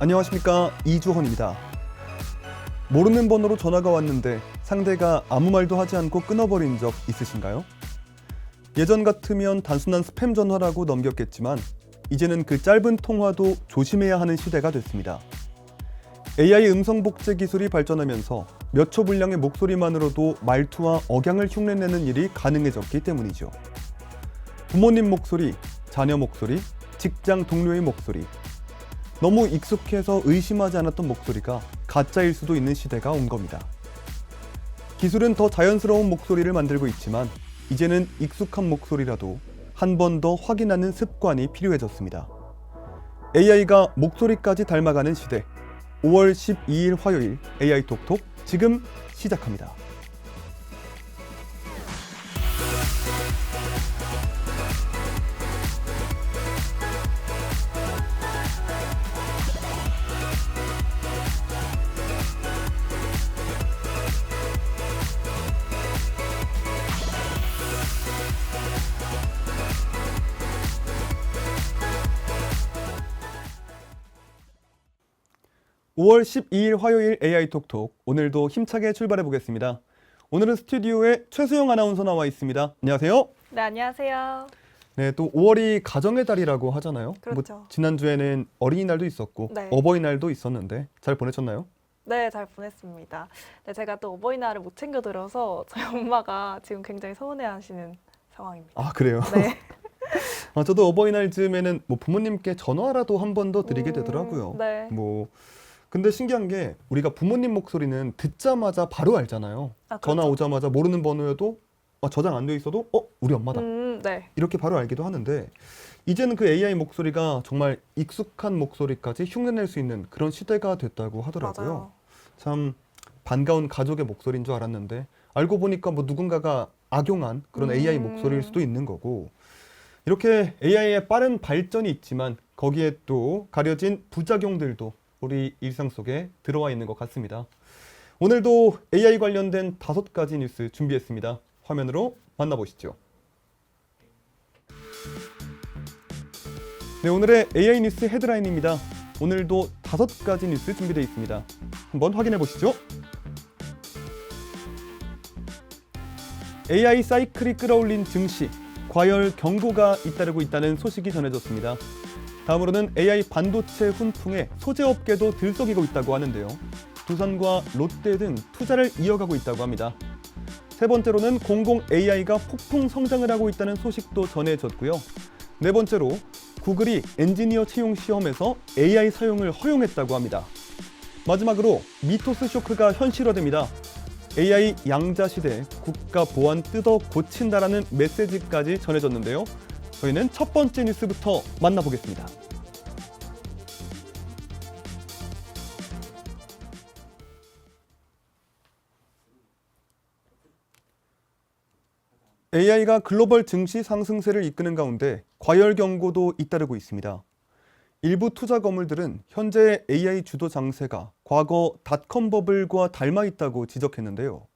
안녕하십니까, 이주헌입니다. 모르는 번호로 전화가 왔는데 상대가 아무 말도 하지 않고 끊어버린 적 있으신가요? 예전 같으면 단순한 스팸 전화라고 넘겼겠지만 이제는 그 짧은 통화도 조심해야 하는 시대가 됐습니다. AI 음성 복제 기술이 발전하면서 몇 초 분량의 목소리만으로도 말투와 억양을 흉내내는 일이 가능해졌기 때문이죠. 부모님 목소리, 자녀 목소리, 직장 동료의 목소리, 너무 익숙해서 의심하지 않았던 목소리가 가짜일 수도 있는 시대가 온 겁니다. 기술은 더 자연스러운 목소리를 만들고 있지만 이제는 익숙한 목소리라도 한 번 더 확인하는 습관이 필요해졌습니다. AI가 목소리까지 닮아가는 시대, 5월 12일 화요일 AI 톡톡 지금 시작합니다. (5월 12일) 화요일 AI 톡톡, 오늘도 힘차게 출발해 보겠습니다. 오늘은 스튜디오에 최수영 아나운서 나와 있습니다. 안녕하세요. 네, 안녕하세요. 네, 또 5월이 가정의 달이라고 하잖아요. 그렇죠. 지난주에는 어린이날도 있었고 네. 어버이날도 있었는데 잘 보내셨나요? 네, 잘 보냈습니다. 네, 제가 또 어버이날을 못 챙겨드려서 저희 엄마가 지금 굉장히 서운해하시는 상황입니다. 아, 그래요? 네. 저도 어버이날 즈음에는 뭐 부모님께 전화라도 한 번 더 드리게 되더라고요. 네. 근데 신기한 게 우리가 부모님 목소리는 듣자마자 바로 알잖아요. 아, 전화 그렇죠. 오자마자 모르는 번호여도 저장 안 돼 있어도 우리 엄마다. 네. 이렇게 바로 알기도 하는데 이제는 그 AI 목소리가 정말 익숙한 목소리까지 흉내낼 수 있는 그런 시대가 됐다고 하더라고요. 맞아요. 참 반가운 가족의 목소리인 줄 알았는데 알고 보니까 뭐 누군가가 악용한 그런 AI 목소리일 수도 있는 거고, 이렇게 AI의 빠른 발전이 있지만 거기에 또 가려진 부작용들도 우리 일상 속에 들어와 있는 것 같습니다. 오늘도 AI 관련된 5가지 뉴스 준비했습니다. 화면으로 만나보시죠. 네, 오늘의 AI 뉴스 헤드라인입니다. 오늘도 5가지 뉴스 준비되어 있습니다. 한번 확인해 보시죠. AI 사이클이 끌어올린 증시, 과열 경고가 잇따르고 있다는 소식이 전해졌습니다. 다음으로는 AI 반도체 훈풍에 소재업계도 들썩이고 있다고 하는데요. 두산과 롯데 등 투자를 이어가고 있다고 합니다. 세 번째로는 공공 AI가 폭풍 성장을 하고 있다는 소식도 전해졌고요. 네 번째로 구글이 엔지니어 채용 시험에서 AI 사용을 허용했다고 합니다. 마지막으로 미토스 쇼크가 현실화됩니다. AI 양자 시대 국가 보안 뜯어 고친다라는 메시지까지 전해졌는데요. 저희는 첫 번째 뉴스부터 만나보겠습니다. AI가 글로벌 증시 상승세를 이끄는 가운데 과열 경고도 잇따르고 있습니다. 일부 투자 거물들은 현재 AI 주도 장세가 과거 닷컴 버블과 닮아 있다고 지적했는데요.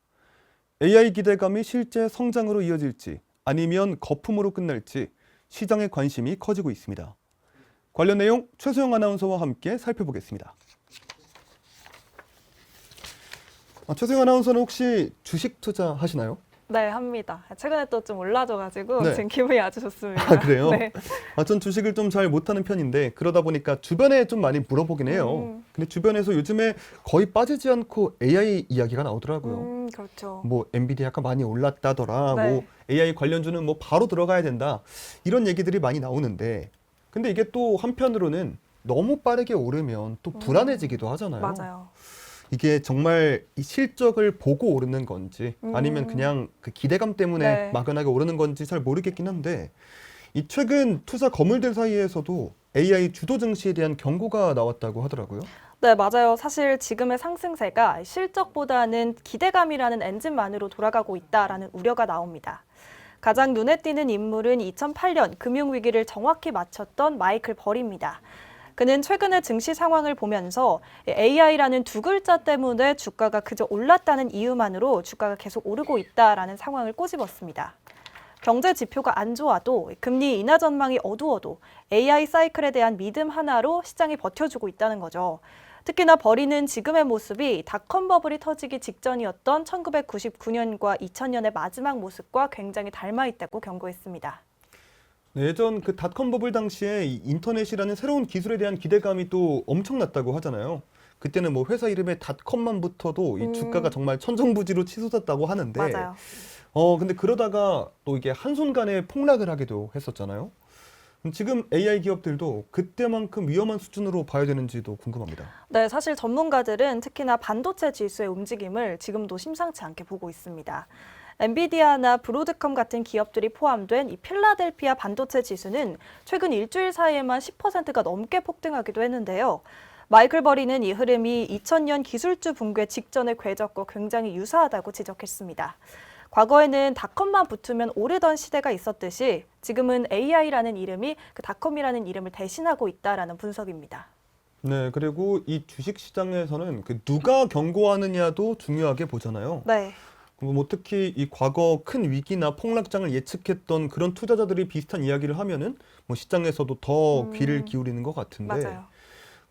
AI 기대감이 실제 성장으로 이어질지 아니면 거품으로 끝날지 시장의 관심이 커지고 있습니다. 관련 내용 최수영 아나운서와 함께 살펴보겠습니다. 최수영 아나운서는 혹시 주식 투자 하시나요? 네, 합니다. 최근에 또 좀 올라져가지고 네. 지금 기분이 아주 좋습니다. 아, 그래요? 네. 전 주식을 좀 잘 못하는 편인데 그러다 보니까 주변에 좀 많이 물어보긴 해요. 근데 주변에서 요즘에 거의 빠지지 않고 AI 이야기가 나오더라고요. 그렇죠. 뭐 엔비디아가 많이 올랐다더라, 네. 뭐 AI 관련주는 뭐 바로 들어가야 된다, 이런 얘기들이 많이 나오는데, 근데 이게 또 한편으로는 너무 빠르게 오르면 또 불안해지기도 하잖아요. 맞아요. 이게 정말 이 실적을 보고 오르는 건지 아니면 그냥 그 기대감 때문에 네. 막연하게 오르는 건지 잘 모르겠긴 한데, 이 최근 투자 거물들 사이에서도 AI 주도 증시에 대한 경고가 나왔다고 하더라고요. 네, 맞아요. 사실 지금의 상승세가 실적보다는 기대감이라는 엔진만으로 돌아가고 있다라는 우려가 나옵니다. 가장 눈에 띄는 인물은 2008년 금융위기를 정확히 맞췄던 마이클 버리입니다. 그는 최근의 증시 상황을 보면서 AI라는 두 글자 때문에 주가가 그저 올랐다는 이유만으로 주가가 계속 오르고 있다라는 상황을 꼬집었습니다. 경제 지표가 안 좋아도 금리 인하 전망이 어두워도 AI 사이클에 대한 믿음 하나로 시장이 버텨주고 있다는 거죠. 특히나 버리는 지금의 모습이 닷컴 버블이 터지기 직전이었던 1999년과 2000년의 마지막 모습과 굉장히 닮아 있다고 경고했습니다. 네, 예전 그 닷컴 버블 당시에 이 인터넷이라는 새로운 기술에 대한 기대감이 또 엄청났다고 하잖아요. 그때는 뭐 회사 이름에 닷컴만 붙어도 이 주가가 정말 천정부지로 치솟았다고 하는데, 맞아요. 근데 그러다가 또 이게 한순간에 폭락을 하기도 했었잖아요. 지금 AI 기업들도 그때만큼 위험한 수준으로 봐야 되는지도 궁금합니다. 네, 사실 전문가들은 특히나 반도체 지수의 움직임을 지금도 심상치 않게 보고 있습니다. 엔비디아나 브로드컴 같은 기업들이 포함된 이 필라델피아 반도체 지수는 최근 일주일 사이에만 10%가 넘게 폭등하기도 했는데요. 마이클 버리는 이 흐름이 2000년 기술주 붕괴 직전의 궤적과 굉장히 유사하다고 지적했습니다. 과거에는 닷컴만 붙으면 오르던 시대가 있었듯이 지금은 AI라는 이름이 그 닷컴이라는 이름을 대신하고 있다라는 분석입니다. 네, 그리고 이 주식 시장에서는 그 누가 경고하느냐도 중요하게 보잖아요. 네. 뭐 특히 이 과거 큰 위기나 폭락장을 예측했던 그런 투자자들이 비슷한 이야기를 하면은 뭐 시장에서도 더 귀를 기울이는 것 같은데, 맞아요.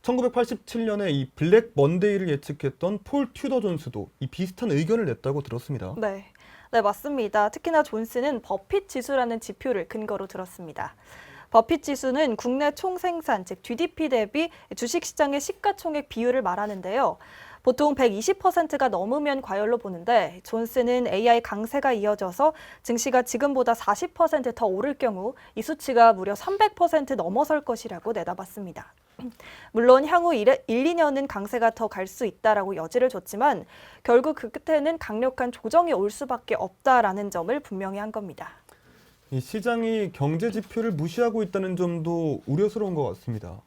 1987년에 이 블랙 먼데이를 예측했던 폴 튜더 존스도 이 비슷한 의견을 냈다고 들었습니다. 네. 네, 맞습니다. 특히나 존스는 버핏 지수라는 지표를 근거로 들었습니다. 버핏 지수는 국내 총생산, 즉 GDP 대비 주식시장의 시가총액 비율을 말하는데요. 보통 120%가 넘으면 과열로 보는데 존스는 AI 강세가 이어져서 증시가 지금보다 40% 더 오를 경우 이 수치가 무려 300% 넘어설 것이라고 내다봤습니다. 물론 향후 1, 2년은 강세가 더 갈 수 있다라고 여지를 줬지만 결국 그 끝에는 강력한 조정이 올 수밖에 없다라는 점을 분명히 한 겁니다. 이 시장이 경제 지표를 무시하고 있다는 점도 우려스러운 것 같습니다.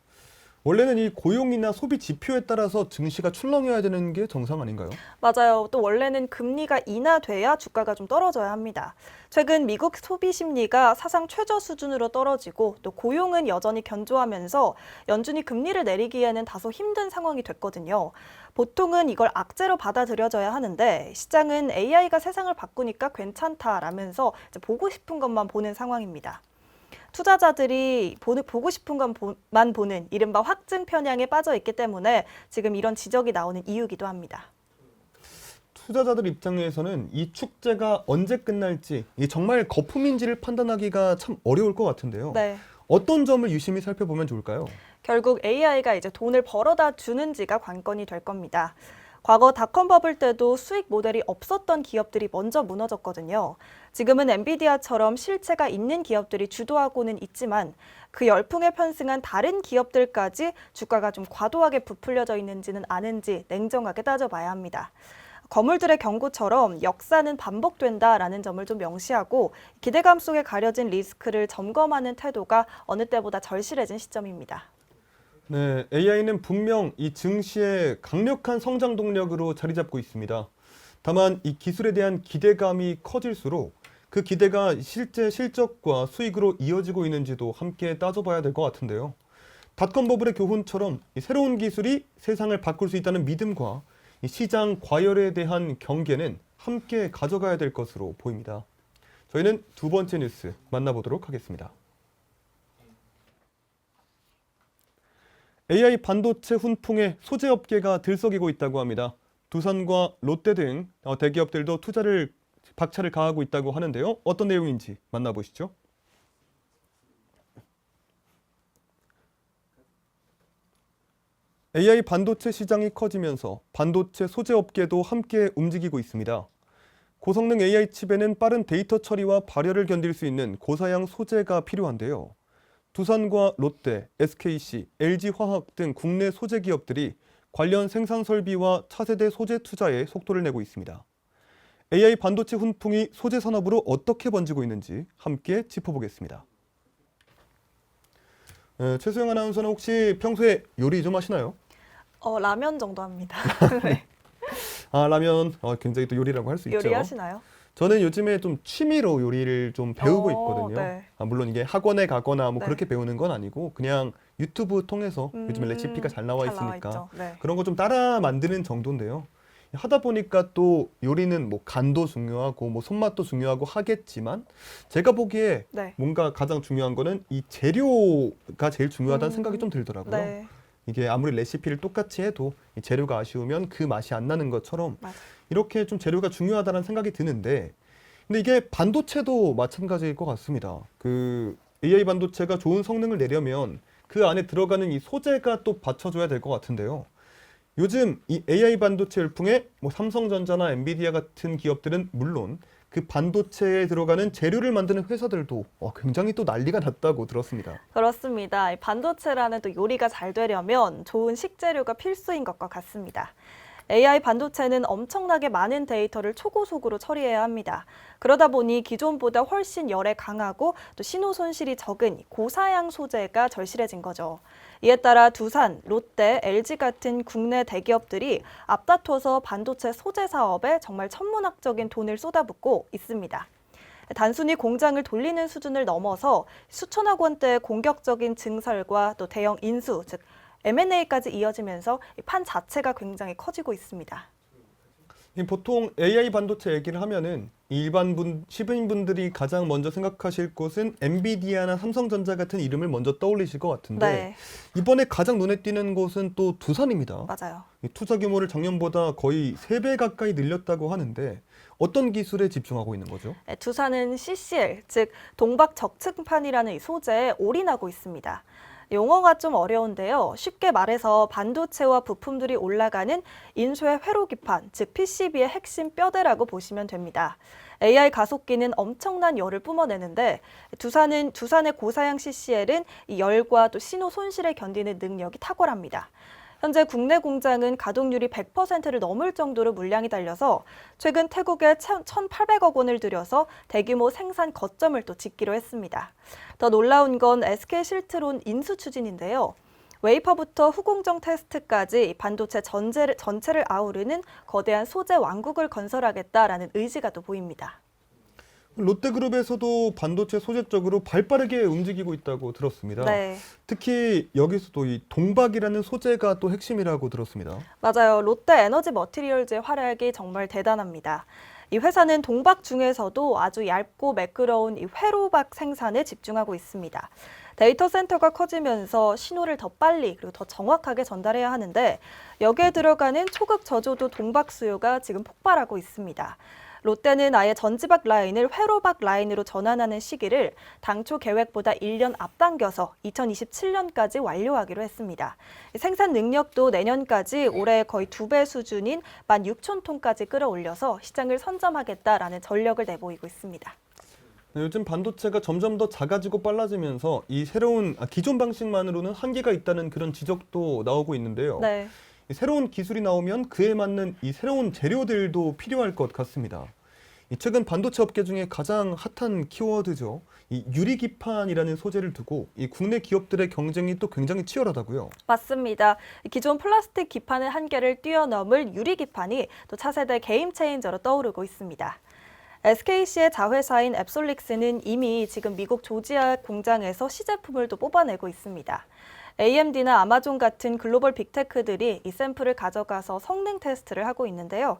원래는 이 고용이나 소비 지표에 따라서 증시가 출렁여야 되는 게 정상 아닌가요? 맞아요. 또 원래는 금리가 인하돼야 주가가 좀 떨어져야 합니다. 최근 미국 소비 심리가 사상 최저 수준으로 떨어지고 또 고용은 여전히 견조하면서 연준이 금리를 내리기에는 다소 힘든 상황이 됐거든요. 보통은 이걸 악재로 받아들여져야 하는데 시장은 AI가 세상을 바꾸니까 괜찮다라면서 이제 보고 싶은 것만 보는 상황입니다. 투자자들이 보고 싶은 것만 보는 이른바 확증 편향에 빠져 있기 때문에 지금 이런 지적이 나오는 이유기도 합니다. 투자자들 입장에서는 이 축제가 언제 끝날지 이 정말 거품인지를 판단하기가 참 어려울 것 같은데요. 네. 어떤 점을 유심히 살펴보면 좋을까요? 결국 AI가 이제 돈을 벌어다 주는지가 관건이 될 겁니다. 과거 닷컴 버블 때도 수익 모델이 없었던 기업들이 먼저 무너졌거든요. 지금은 엔비디아처럼 실체가 있는 기업들이 주도하고는 있지만 그 열풍에 편승한 다른 기업들까지 주가가 좀 과도하게 부풀려져 있는지는 아는지 냉정하게 따져봐야 합니다. 거물들의 경고처럼 역사는 반복된다라는 점을 좀 명시하고 기대감 속에 가려진 리스크를 점검하는 태도가 어느 때보다 절실해진 시점입니다. 네, AI는 분명 이 증시의 강력한 성장 동력으로 자리 잡고 있습니다. 다만 이 기술에 대한 기대감이 커질수록 그 기대가 실제 실적과 수익으로 이어지고 있는지도 함께 따져봐야 될 것 같은데요. 닷컴 버블의 교훈처럼 이 새로운 기술이 세상을 바꿀 수 있다는 믿음과 이 시장 과열에 대한 경계는 함께 가져가야 될 것으로 보입니다. 저희는 두 번째 뉴스 만나보도록 하겠습니다. AI 반도체 훈풍에 소재업계가 들썩이고 있다고 합니다. 두산과 롯데 등 대기업들도 박차를 가하고 있다고 하는데요. 어떤 내용인지 만나보시죠. AI 반도체 시장이 커지면서 반도체 소재업계도 함께 움직이고 있습니다. 고성능 AI 칩에는 빠른 데이터 처리와 발열을 견딜 수 있는 고사양 소재가 필요한데요. 두산과 롯데, SKC, LG화학 등 국내 소재 기업들이 관련 생산 설비와 차세대 소재 투자에 속도를 내고 있습니다. AI 반도체 훈풍이 소재 산업으로 어떻게 번지고 있는지 함께 짚어보겠습니다. 최수영 아나운서는 혹시 평소에 요리 좀 하시나요? 라면 정도 합니다. 네. 아, 라면 굉장히 또 요리라고 할 수 있죠. 요리하시나요? 저는 요즘에 좀 취미로 요리를 좀 배우고 있거든요. 네. 물론 이게 학원에 가거나 뭐 네. 그렇게 배우는 건 아니고 그냥 유튜브 통해서 요즘에 레시피가 잘 나와 있으니까 있죠. 네. 그런 거 좀 따라 만드는 정도인데요. 하다 보니까 또 요리는 뭐 간도 중요하고 뭐 손맛도 중요하고 하겠지만 제가 보기에 네. 뭔가 가장 중요한 거는 이 재료가 제일 중요하다는 생각이 좀 들더라고요. 네. 이게 아무리 레시피를 똑같이 해도 이 재료가 아쉬우면 그 맛이 안 나는 것처럼 맞아. 이렇게 좀 재료가 중요하다는 생각이 드는데 근데 이게 반도체도 마찬가지일 것 같습니다. 그 AI 반도체가 좋은 성능을 내려면 그 안에 들어가는 이 소재가 또 받쳐줘야 될 것 같은데요. 요즘 이 AI 반도체 열풍에 뭐 삼성전자나 엔비디아 같은 기업들은 물론 그 반도체에 들어가는 재료를 만드는 회사들도 굉장히 또 난리가 났다고 들었습니다. 그렇습니다. 이 반도체라는 또 요리가 잘 되려면 좋은 식재료가 필수인 것과 같습니다. AI 반도체는 엄청나게 많은 데이터를 초고속으로 처리해야 합니다. 그러다 보니 기존보다 훨씬 열에 강하고 또 신호 손실이 적은 고사양 소재가 절실해진 거죠. 이에 따라 두산, 롯데, LG 같은 국내 대기업들이 앞다퉈서 반도체 소재 사업에 정말 천문학적인 돈을 쏟아붓고 있습니다. 단순히 공장을 돌리는 수준을 넘어서 수천억 원대의 공격적인 증설과 또 대형 인수, 즉 M&A까지 이어지면서 판 자체가 굉장히 커지고 있습니다. 보통 AI 반도체 얘기를 하면은 시민분들이 가장 먼저 생각하실 곳은 엔비디아나 삼성전자 같은 이름을 먼저 떠올리실 것 같은데 네, 이번에 가장 눈에 띄는 곳은 또 두산입니다. 맞아요. 이 투자 규모를 작년보다 거의 3배 가까이 늘렸다고 하는데 어떤 기술에 집중하고 있는 거죠? 두산은 CCL, 즉 동박 적층판이라는 이 소재에 올인하고 있습니다. 용어가 좀 어려운데요. 쉽게 말해서 반도체와 부품들이 올라가는 인쇄 회로기판, 즉 PCB의 핵심 뼈대라고 보시면 됩니다. AI 가속기는 엄청난 열을 뿜어내는데 두산의 고사양 CCL은 이 열과 또 신호 손실에 견디는 능력이 탁월합니다. 현재 국내 공장은 가동률이 100%를 넘을 정도로 물량이 달려서 최근 태국에 1,800억 원을 들여서 대규모 생산 거점을 또 짓기로 했습니다. 더 놀라운 건 SK실트론 인수 추진인데요. 웨이퍼부터 후공정 테스트까지 반도체 전체를 아우르는 거대한 소재 왕국을 건설하겠다라는 의지가 또 보입니다. 롯데그룹에서도 반도체 소재 쪽으로 발빠르게 움직이고 있다고 들었습니다. 네. 특히 여기서도 이 동박이라는 소재가 또 핵심이라고 들었습니다. 맞아요. 롯데 에너지 머티리얼즈의 활약이 정말 대단합니다. 이 회사는 동박 중에서도 아주 얇고 매끄러운 이 회로박 생산에 집중하고 있습니다. 데이터 센터가 커지면서 신호를 더 빨리 그리고 더 정확하게 전달해야 하는데 여기에 들어가는 초극 저조도 동박 수요가 지금 폭발하고 있습니다. 롯데는 아예 전지박 라인을 회로박 라인으로 전환하는 시기를 당초 계획보다 1년 앞당겨서 2027년까지 완료하기로 했습니다. 생산 능력도 내년까지 올해 거의 2배 수준인 16,000톤까지 끌어올려서 시장을 선점하겠다라는 전력을 내보이고 있습니다. 요즘 반도체가 점점 더 작아지고 빨라지면서 이 기존 방식만으로는 한계가 있다는 그런 지적도 나오고 있는데요. 네. 이 새로운 기술이 나오면 그에 맞는 이 새로운 재료들도 필요할 것 같습니다. 이 최근 반도체 업계 중에 가장 핫한 키워드죠. 이 유리기판이라는 소재를 두고 이 국내 기업들의 경쟁이 또 굉장히 치열하다고요. 맞습니다. 기존 플라스틱 기판의 한계를 뛰어넘을 유리 기판이 또 차세대 게임 체인저로 떠오르고 있습니다. SKC의 자회사인 앱솔릭스는 이미 지금 미국 조지아 공장에서 시제품을 또 뽑아내고 있습니다. AMD나 아마존 같은 글로벌 빅테크들이 이 샘플을 가져가서 성능 테스트를 하고 있는데요.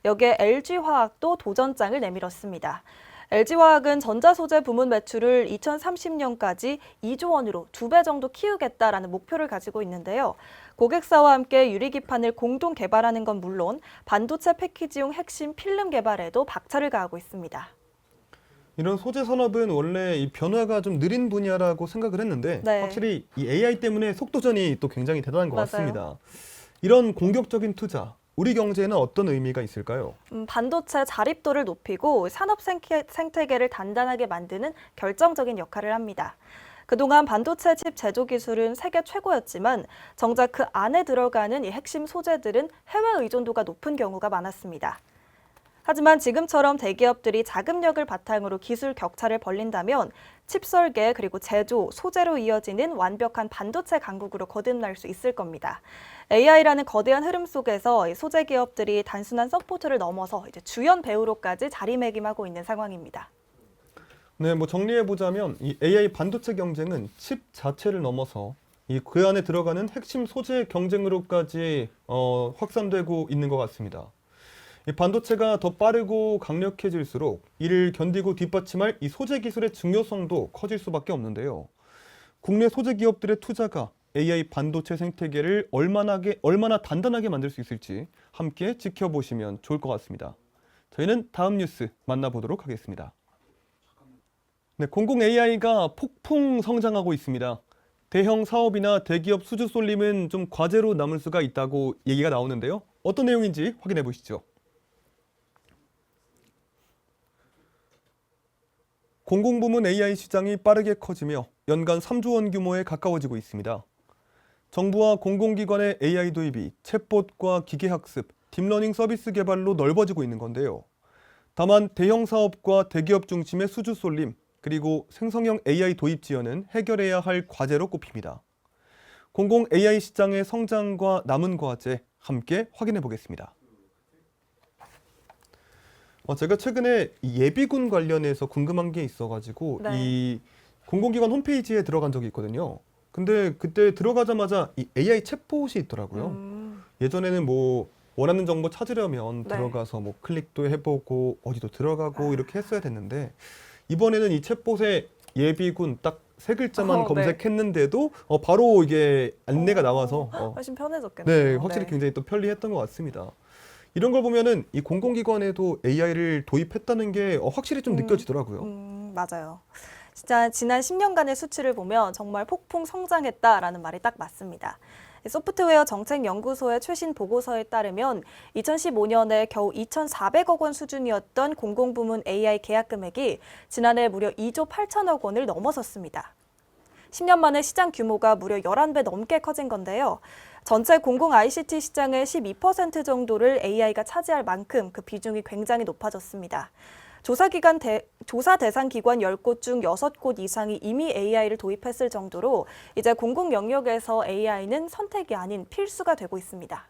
여기에 LG화학도 도전장을 내밀었습니다. LG화학은 전자소재 부문 매출을 2030년까지 2조 원으로 2배 정도 키우겠다라는 목표를 가지고 있는데요. 고객사와 함께 유리기판을 공동 개발하는 건 물론 반도체 패키지용 핵심 필름 개발에도 박차를 가하고 있습니다. 이런 소재 산업은 원래 이 변화가 좀 느린 분야라고 생각을 했는데 네. 확실히 이 AI 때문에 속도전이 또 굉장히 대단한 것 맞아요. 같습니다. 이런 공격적인 투자, 우리 경제에는 어떤 의미가 있을까요? 반도체 자립도를 높이고 산업 생태계를 단단하게 만드는 결정적인 역할을 합니다. 그동안 반도체 칩 제조 기술은 세계 최고였지만 정작 그 안에 들어가는 이 핵심 소재들은 해외 의존도가 높은 경우가 많았습니다. 하지만 지금처럼 대기업들이 자금력을 바탕으로 기술 격차를 벌린다면 칩 설계 그리고 제조, 소재로 이어지는 완벽한 반도체 강국으로 거듭날 수 있을 겁니다. AI라는 거대한 흐름 속에서 이 소재 기업들이 단순한 서포트를 넘어서 이제 주연 배우로까지 자리매김하고 있는 상황입니다. 네, 뭐 정리해보자면 이 AI 반도체 경쟁은 칩 자체를 넘어서 그 안에 들어가는 핵심 소재 경쟁으로까지 확산되고 있는 것 같습니다. 이 반도체가 더 빠르고 강력해질수록 이를 견디고 뒷받침할 이 소재 기술의 중요성도 커질 수밖에 없는데요. 국내 소재 기업들의 투자가 AI 반도체 생태계를 얼마나 단단하게 만들 수 있을지 함께 지켜보시면 좋을 것 같습니다. 저희는 다음 뉴스 만나보도록 하겠습니다. 네, 공공 AI가 폭풍 성장하고 있습니다. 대형 사업이나 대기업 수주 쏠림은 좀 과제로 남을 수가 있다고 얘기가 나오는데요. 어떤 내용인지 확인해 보시죠. 공공부문 AI 시장이 빠르게 커지며 연간 3조 원 규모에 가까워지고 있습니다. 정부와 공공기관의 AI 도입이 챗봇과 기계학습, 딥러닝 서비스 개발로 넓어지고 있는 건데요. 다만 대형 사업과 대기업 중심의 수주 쏠림, 그리고 생성형 AI 도입 지연은 해결해야 할 과제로 꼽힙니다. 공공 AI 시장의 성장과 남은 과제 함께 확인해 보겠습니다. 제가 최근에 이 예비군 관련해서 궁금한 게 있어가지고 네. 이 공공기관 홈페이지에 들어간 적이 있거든요. 근데 그때 들어가자마자 이 AI 챗봇이 있더라고요. 예전에는 뭐 원하는 정보 찾으려면 네. 들어가서 뭐 클릭도 해보고 어디도 들어가고 이렇게 했어야 됐는데 이번에는 이 챗봇에 예비군 딱 세 글자만 네. 검색했는데도 바로 이게 안내가 나와서 훨씬 편해졌겠네요. 네, 확실히 굉장히 또 편리했던 것 같습니다. 이런 걸 보면은 이 공공기관에도 AI를 도입했다는 게 확실히 좀 느껴지더라고요. 맞아요. 진짜 지난 10년간의 수치를 보면 정말 폭풍 성장했다라는 말이 딱 맞습니다. 소프트웨어 정책연구소의 최신 보고서에 따르면 2015년에 겨우 2,400억 원 수준이었던 공공부문 AI 계약 금액이 지난해 무려 2조 8천억 원을 넘어섰습니다. 10년 만에 시장 규모가 무려 11배 넘게 커진 건데요. 전체 공공 ICT 시장의 12% 정도를 AI가 차지할 만큼 그 비중이 굉장히 높아졌습니다. 조사 대상 기관 10곳 중 6곳 이상이 이미 AI를 도입했을 정도로 이제 공공 영역에서 AI는 선택이 아닌 필수가 되고 있습니다.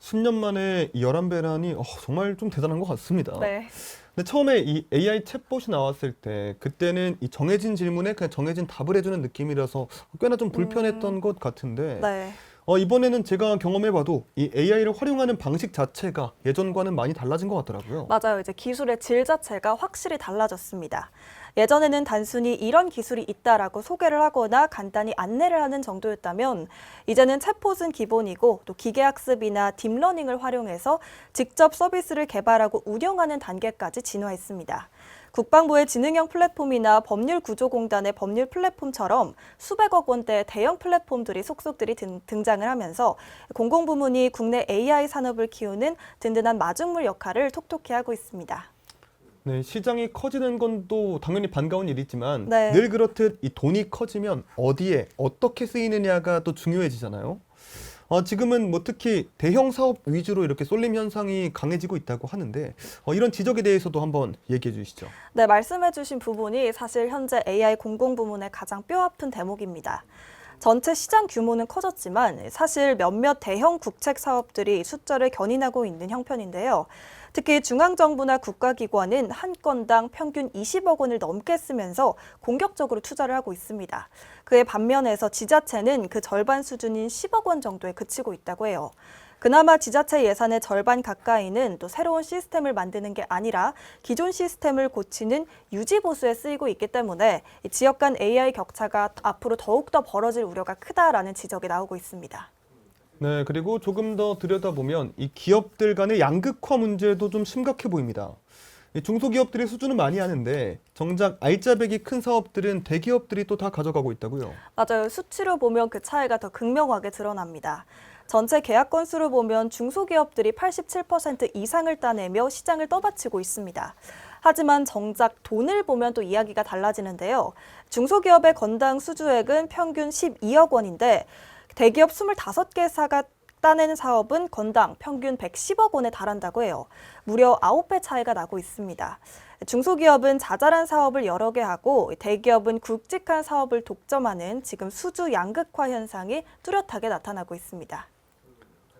10년 만에 11배라니 정말 좀 대단한 것 같습니다. 네. 근데 처음에 이 AI 챗봇이 나왔을 때 그때는 이 정해진 질문에 그냥 정해진 답을 해주는 느낌이라서 꽤나 좀 불편했던 것 같은데 네. 이번에는 제가 경험해봐도 이 AI를 활용하는 방식 자체가 예전과는 많이 달라진 것 같더라고요. 맞아요. 이제 기술의 질 자체가 확실히 달라졌습니다. 예전에는 단순히 이런 기술이 있다라고 소개를 하거나 간단히 안내를 하는 정도였다면 이제는 챗봇은 기본이고 또 기계학습이나 딥러닝을 활용해서 직접 서비스를 개발하고 운영하는 단계까지 진화했습니다. 국방부의 지능형 플랫폼이나 법률구조공단의 법률 플랫폼처럼 수백억 원대의 대형 플랫폼들이 속속들이 등장을 하면서 공공부문이 국내 AI 산업을 키우는 든든한 마중물 역할을 톡톡히 하고 있습니다. 네, 시장이 커지는 건 또 당연히 반가운 일이지만 네. 늘 그렇듯 이 돈이 커지면 어디에 어떻게 쓰이느냐가 또 중요해지잖아요. 지금은 뭐 특히 대형 사업 위주로 이렇게 쏠림 현상이 강해지고 있다고 하는데 이런 지적에 대해서도 한번 얘기해 주시죠. 네, 말씀해주신 부분이 사실 현재 AI 공공부문의 가장 뼈아픈 대목입니다. 전체 시장 규모는 커졌지만 사실 몇몇 대형 국책 사업들이 숫자를 견인하고 있는 형편인데요. 특히 중앙정부나 국가기관은 한 건당 평균 20억 원을 넘게 쓰면서 공격적으로 투자를 하고 있습니다. 그에 반면에서 지자체는 그 절반 수준인 10억 원 정도에 그치고 있다고 해요. 그나마 지자체 예산의 절반 가까이는 또 새로운 시스템을 만드는 게 아니라 기존 시스템을 고치는 유지 보수에 쓰이고 있기 때문에 지역 간 AI 격차가 앞으로 더욱더 벌어질 우려가 크다라는 지적이 나오고 있습니다. 네, 그리고 조금 더 들여다보면 이 기업들 간의 양극화 문제도 좀 심각해 보입니다. 이 중소기업들의 수주는 많이 하는데 정작 알짜배기 큰 사업들은 대기업들이 또 다 가져가고 있다고요. 맞아요. 수치로 보면 그 차이가 더 극명하게 드러납니다. 전체 계약 건수를 보면 중소기업들이 87% 이상을 따내며 시장을 떠받치고 있습니다. 하지만 정작 돈을 보면 또 이야기가 달라지는데요. 중소기업의 건당 수주액은 평균 12억 원인데 대기업 25개사가 따내는 사업은 건당 평균 110억 원에 달한다고 해요. 무려 9배 차이가 나고 있습니다. 중소기업은 자잘한 사업을 여러 개 하고 대기업은 굵직한 사업을 독점하는 지금 수주 양극화 현상이 뚜렷하게 나타나고 있습니다.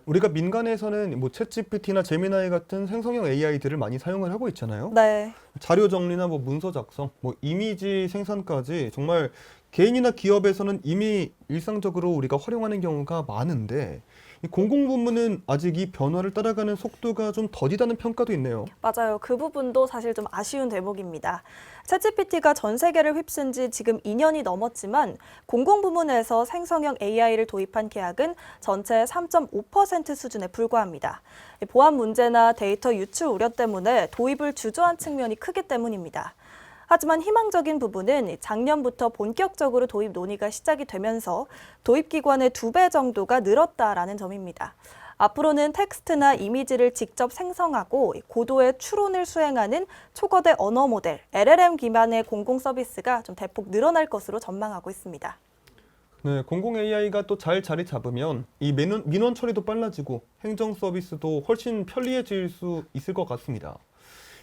우리가 민간에서는 뭐 챗GPT나 제미나이 같은 생성형 AI들을 많이 사용을 하고 있잖아요. 네. 자료 정리나 뭐 문서 작성, 뭐 이미지 생산까지 정말 개인이나 기업에서는 이미 일상적으로 우리가 활용하는 경우가 많은데 이 공공부문은 아직 이 변화를 따라가는 속도가 좀 더디다는 평가도 있네요. 맞아요. 그 부분도 사실 좀 아쉬운 대목입니다. 챗GPT가 전 세계를 휩쓴 지 지금 2년이 넘었지만 공공부문에서 생성형 AI를 도입한 계약은 전체 3.5% 수준에 불과합니다. 보안 문제나 데이터 유출 우려 때문에 도입을 주저한 측면이 크기 때문입니다. 하지만 희망적인 부분은 작년부터 본격적으로 도입 논의가 시작이 되면서 도입 기관의 2배 정도가 늘었다라는 점입니다. 앞으로는 텍스트나 이미지를 직접 생성하고 고도의 추론을 수행하는 초거대 언어 모델, LLM 기반의 공공 서비스가 좀 대폭 늘어날 것으로 전망하고 있습니다. 네, 공공 AI가 또 잘 자리 잡으면 이 민원 처리도 빨라지고 행정 서비스도 훨씬 편리해질 수 있을 것 같습니다.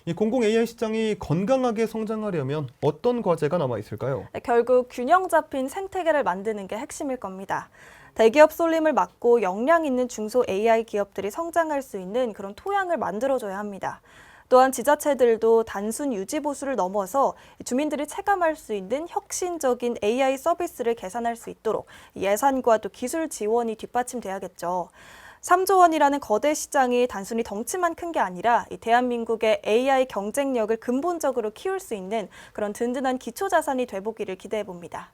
이 공공 AI 시장이 건강하게 성장하려면 어떤 과제가 남아 있을까요? 결국 균형 잡힌 생태계를 만드는 게 핵심일 겁니다. 대기업 쏠림을 막고 역량 있는 중소 AI 기업들이 성장할 수 있는 그런 토양을 만들어줘야 합니다. 또한 지자체들도 단순 유지 보수를 넘어서 주민들이 체감할 수 있는 혁신적인 AI 서비스를 개선할 수 있도록 예산과 또 기술 지원이 뒷받침돼야겠죠. 3조 원이라는 거대 시장이 단순히 덩치만 큰 게 아니라 이 대한민국의 AI 경쟁력을 근본적으로 키울 수 있는 그런 든든한 기초자산이 돼보기를 기대해 봅니다.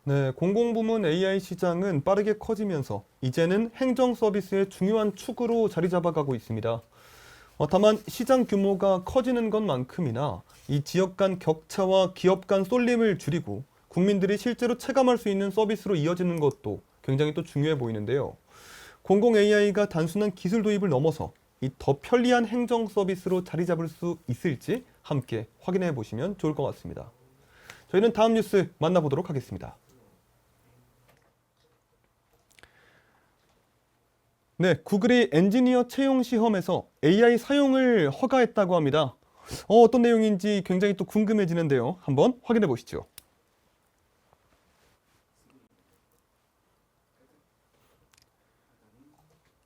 네, 공공부문 AI 시장은 빠르게 커지면서 이제는 행정 서비스의 중요한 축으로 자리 잡아가고 있습니다. 다만 시장 규모가 커지는 것만큼이나 이 지역 간 격차와 기업 간 쏠림을 줄이고 국민들이 실제로 체감할 수 있는 서비스로 이어지는 것도 굉장히 또 중요해 보이는데요. 공공 AI가 단순한 기술 도입을 넘어서 이 더 편리한 행정 서비스로 자리 잡을 수 있을지 함께 확인해 보시면 좋을 것 같습니다. 저희는 다음 뉴스 만나보도록 하겠습니다. 네, 구글이 엔지니어 채용 시험에서 AI 사용을 허가했다고 합니다. 어떤 내용인지 굉장히 또 궁금해지는데요. 한번 확인해 보시죠.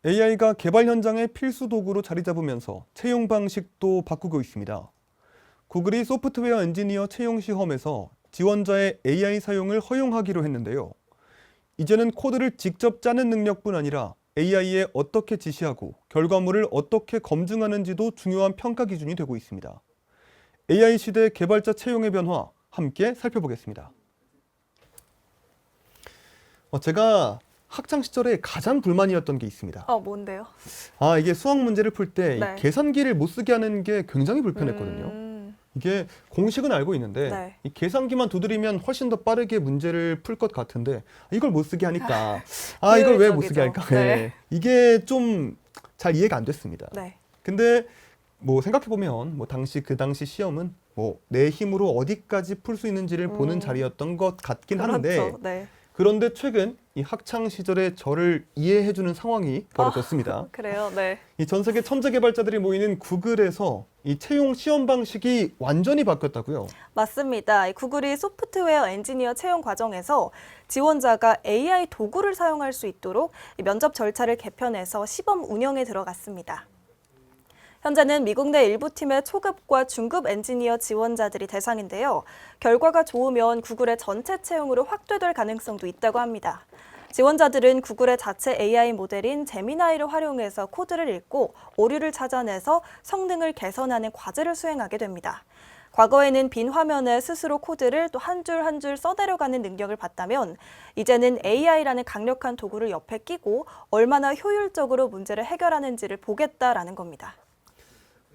AI가 개발 현장의 필수 도구로 자리 잡으면서 채용 방식도 바꾸고 있습니다. 구글이 소프트웨어 엔지니어 채용 시험에서 지원자의 AI 사용을 허용하기로 했는데요. 이제는 코드를 직접 짜는 능력뿐 아니라 AI에 어떻게 지시하고 결과물을 어떻게 검증하는지도 중요한 평가 기준이 되고 있습니다. AI 시대 개발자 채용의 변화 함께 살펴보겠습니다. 제가 학창 시절에 가장 불만이었던 게 있습니다. 뭔데요? 이게 수학 문제를 풀 때 네. 계산기를 못 쓰게 하는 게 굉장히 불편했거든요. 이게 공식은 알고 있는데 네. 이 계산기만 두드리면 훨씬 더 빠르게 문제를 풀 것 같은데 이걸 못 쓰게 하니까 이걸 왜 못 쓰게 할까? 네. 이게 좀 잘 이해가 안 됐습니다. 네. 근데 뭐 생각해 보면 뭐 그 당시 시험은 뭐 내 힘으로 어디까지 풀 수 있는지를 보는 자리였던 것 같긴 한데 그렇죠. 네. 그런데 최근 이 학창 시절의 저를 이해해주는 상황이 벌어졌습니다. 그래요. 네. 이 전 세계 천재 개발자들이 모이는 구글에서 이 채용 시험 방식이 완전히 바뀌었다고요. 맞습니다. 구글이 소프트웨어 엔지니어 채용 과정에서 지원자가 AI 도구를 사용할 수 있도록 면접 절차를 개편해서 시범 운영에 들어갔습니다. 현재는 미국 내 일부 팀의 초급과 중급 엔지니어 지원자들이 대상인데요. 결과가 좋으면 구글의 전체 채용으로 확대될 가능성도 있다고 합니다. 지원자들은 구글의 자체 AI 모델인 제미나이를 활용해서 코드를 읽고 오류를 찾아내서 성능을 개선하는 과제를 수행하게 됩니다. 과거에는 빈 화면에 스스로 코드를 또 한 줄 한 줄 써내려가는 능력을 봤다면 이제는 AI라는 강력한 도구를 옆에 끼고 얼마나 효율적으로 문제를 해결하는지를 보겠다라는 겁니다.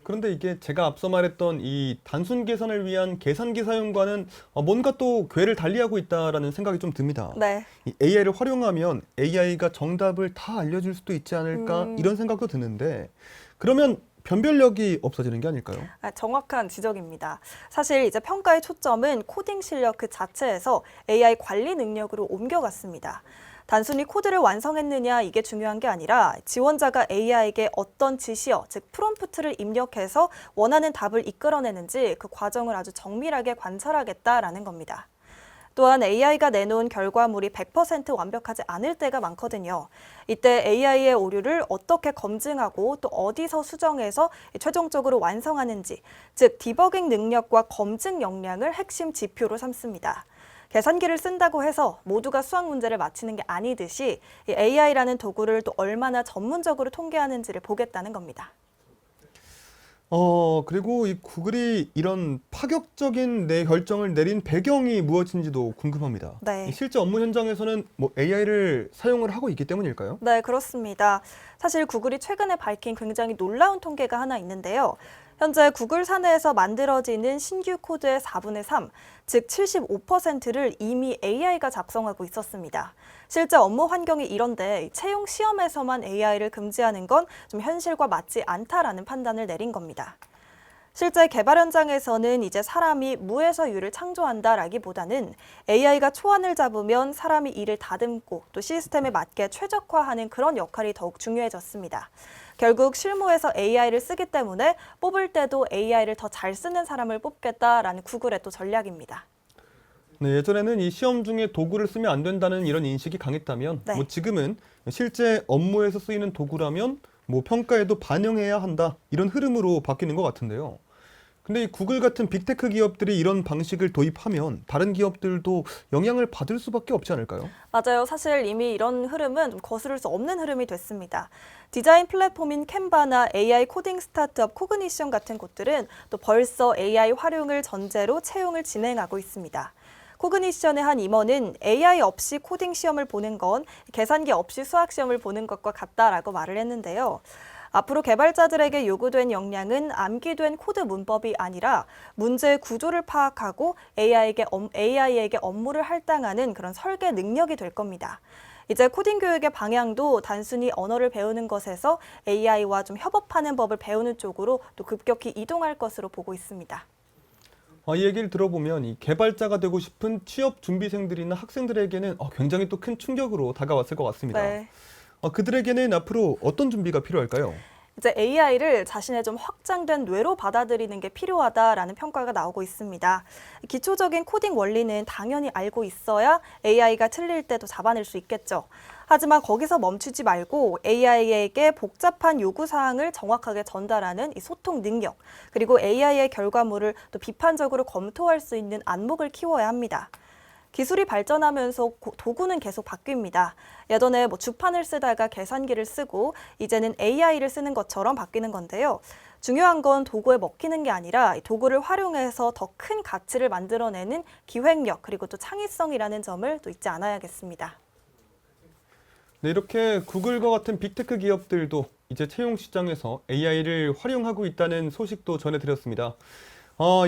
그런데 이게 제가 앞서 말했던 이 단순 계산을 위한 계산기 사용과는 뭔가 또 궤를 달리하고 있다라는 생각이 좀 듭니다. 네. 이 AI를 활용하면 AI가 정답을 다 알려줄 수도 있지 않을까 이런 생각도 드는데 그러면 변별력이 없어지는 게 아닐까요? 정확한 지적입니다. 사실 이제 평가의 초점은 코딩 실력 그 자체에서 AI 관리 능력으로 옮겨갔습니다. 단순히 코드를 완성했느냐 이게 중요한 게 아니라 지원자가 AI에게 어떤 지시어, 즉 프롬프트를 입력해서 원하는 답을 이끌어내는지 그 과정을 아주 정밀하게 관찰하겠다라는 겁니다. 또한 AI가 내놓은 결과물이 100% 완벽하지 않을 때가 많거든요. 이때 AI의 오류를 어떻게 검증하고 또 어디서 수정해서 최종적으로 완성하는지, 즉 디버깅 능력과 검증 역량을 핵심 지표로 삼습니다. 계산기를 쓴다고 해서 모두가 수학 문제를 맞히는 게 아니듯이 이 AI라는 도구를 또 얼마나 전문적으로 통계하는지를 보겠다는 겁니다. 그리고 이 구글이 이런 파격적인 내 결정을 내린 배경이 무엇인지도 궁금합니다. 네. 이 실제 업무 현장에서는 뭐 AI를 사용을 하고 있기 때문일까요? 네, 그렇습니다. 사실 구글이 최근에 밝힌 굉장히 놀라운 통계가 하나 있는데요. 현재 구글 사내에서 만들어지는 신규 코드의 4분의 3, 즉 75%를 이미 AI가 작성하고 있었습니다. 실제 업무 환경이 이런데 채용 시험에서만 AI를 금지하는 건 좀 현실과 맞지 않다라는 판단을 내린 겁니다. 실제 개발 현장에서는 이제 사람이 무에서 유를 창조한다라기보다는 AI가 초안을 잡으면 사람이 이를 다듬고 또 시스템에 맞게 최적화하는 그런 역할이 더욱 중요해졌습니다. 결국 실무에서 AI를 쓰기 때문에 뽑을 때도 AI를 더 잘 쓰는 사람을 뽑겠다라는 구글의 또 전략입니다. 네, 예전에는 이 시험 중에 도구를 쓰면 안 된다는 이런 인식이 강했다면 네. 뭐 지금은 실제 업무에서 쓰이는 도구라면 뭐 평가에도 반영해야 한다 이런 흐름으로 바뀌는 것 같은데요. 근데 이 구글 같은 빅테크 기업들이 이런 방식을 도입하면 다른 기업들도 영향을 받을 수밖에 없지 않을까요? 맞아요. 사실 이미 이런 흐름은 좀 거스를 수 없는 흐름이 됐습니다. 디자인 플랫폼인 캔바나 AI 코딩 스타트업 코그니션 같은 곳들은 또 벌써 AI 활용을 전제로 채용을 진행하고 있습니다. 코그니션의 한 임원은 AI 없이 코딩 시험을 보는 건 계산기 없이 수학 시험을 보는 것과 같다라고 말을 했는데요. 앞으로 개발자들에게 요구된 역량은 암기된 코드 문법이 아니라 문제의 구조를 파악하고 AI에게 업무를 할당하는 그런 설계 능력이 될 겁니다. 이제 코딩 교육의 방향도 단순히 언어를 배우는 것에서 AI와 좀 협업하는 법을 배우는 쪽으로 또 급격히 이동할 것으로 보고 있습니다. 이 얘기를 들어보면 이 개발자가 되고 싶은 취업 준비생들이나 학생들에게는 굉장히 또 큰 충격으로 다가왔을 것 같습니다. 네. 그들에게는 앞으로 어떤 준비가 필요할까요? 이제 AI를 자신의 좀 확장된 뇌로 받아들이는 게 필요하다라는 평가가 나오고 있습니다. 기초적인 코딩 원리는 당연히 알고 있어야 AI가 틀릴 때도 잡아낼 수 있겠죠. 하지만 거기서 멈추지 말고 AI에게 복잡한 요구사항을 정확하게 전달하는 이 소통 능력, 그리고 AI의 결과물을 또 비판적으로 검토할 수 있는 안목을 키워야 합니다. 기술이 발전하면서 도구는 계속 바뀝니다. 예전에 주판을 쓰다가 계산기를 쓰고 이제는 AI를 쓰는 것처럼 바뀌는 건데요. 중요한 건 도구에 먹히는 게 아니라 도구를 활용해서 더 큰 가치를 만들어내는 기획력 그리고 또 창의성이라는 점을 또 잊지 않아야겠습니다. 네, 이렇게 구글과 같은 빅테크 기업들도 이제 채용 시장에서 AI를 활용하고 있다는 소식도 전해드렸습니다.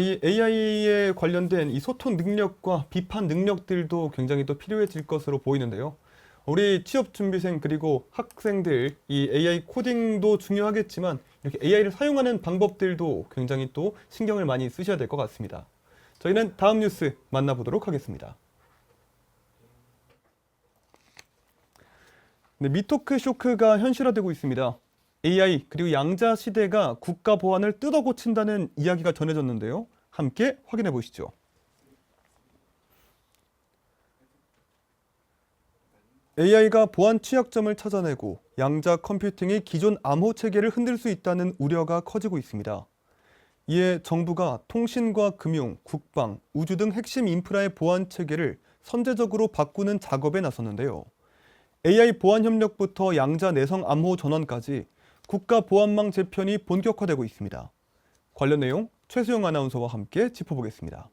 이 AI에 관련된 이 소통 능력과 비판 능력들도 굉장히 또 필요해질 것으로 보이는데요. 우리 취업 준비생 그리고 학생들 이 AI 코딩도 중요하겠지만 이렇게 AI를 사용하는 방법들도 굉장히 또 신경을 많이 쓰셔야 될 것 같습니다. 저희는 다음 뉴스 만나보도록 하겠습니다. 네, 미토크 쇼크가 현실화되고 있습니다. AI 그리고 양자 시대가 국가 보안을 뜯어 고친다는 이야기가 전해졌는데요. 함께 확인해 보시죠. AI가 보안 취약점을 찾아내고 양자 컴퓨팅이 기존 암호 체계를 흔들 수 있다는 우려가 커지고 있습니다. 이에 정부가 통신과 금융, 국방, 우주 등 핵심 인프라의 보안 체계를 선제적으로 바꾸는 작업에 나섰는데요. AI 보안 협력부터 양자 내성 암호 전환까지 국가 보안망 재편이 본격화되고 있습니다. 관련 내용 최수영 아나운서와 함께 짚어보겠습니다.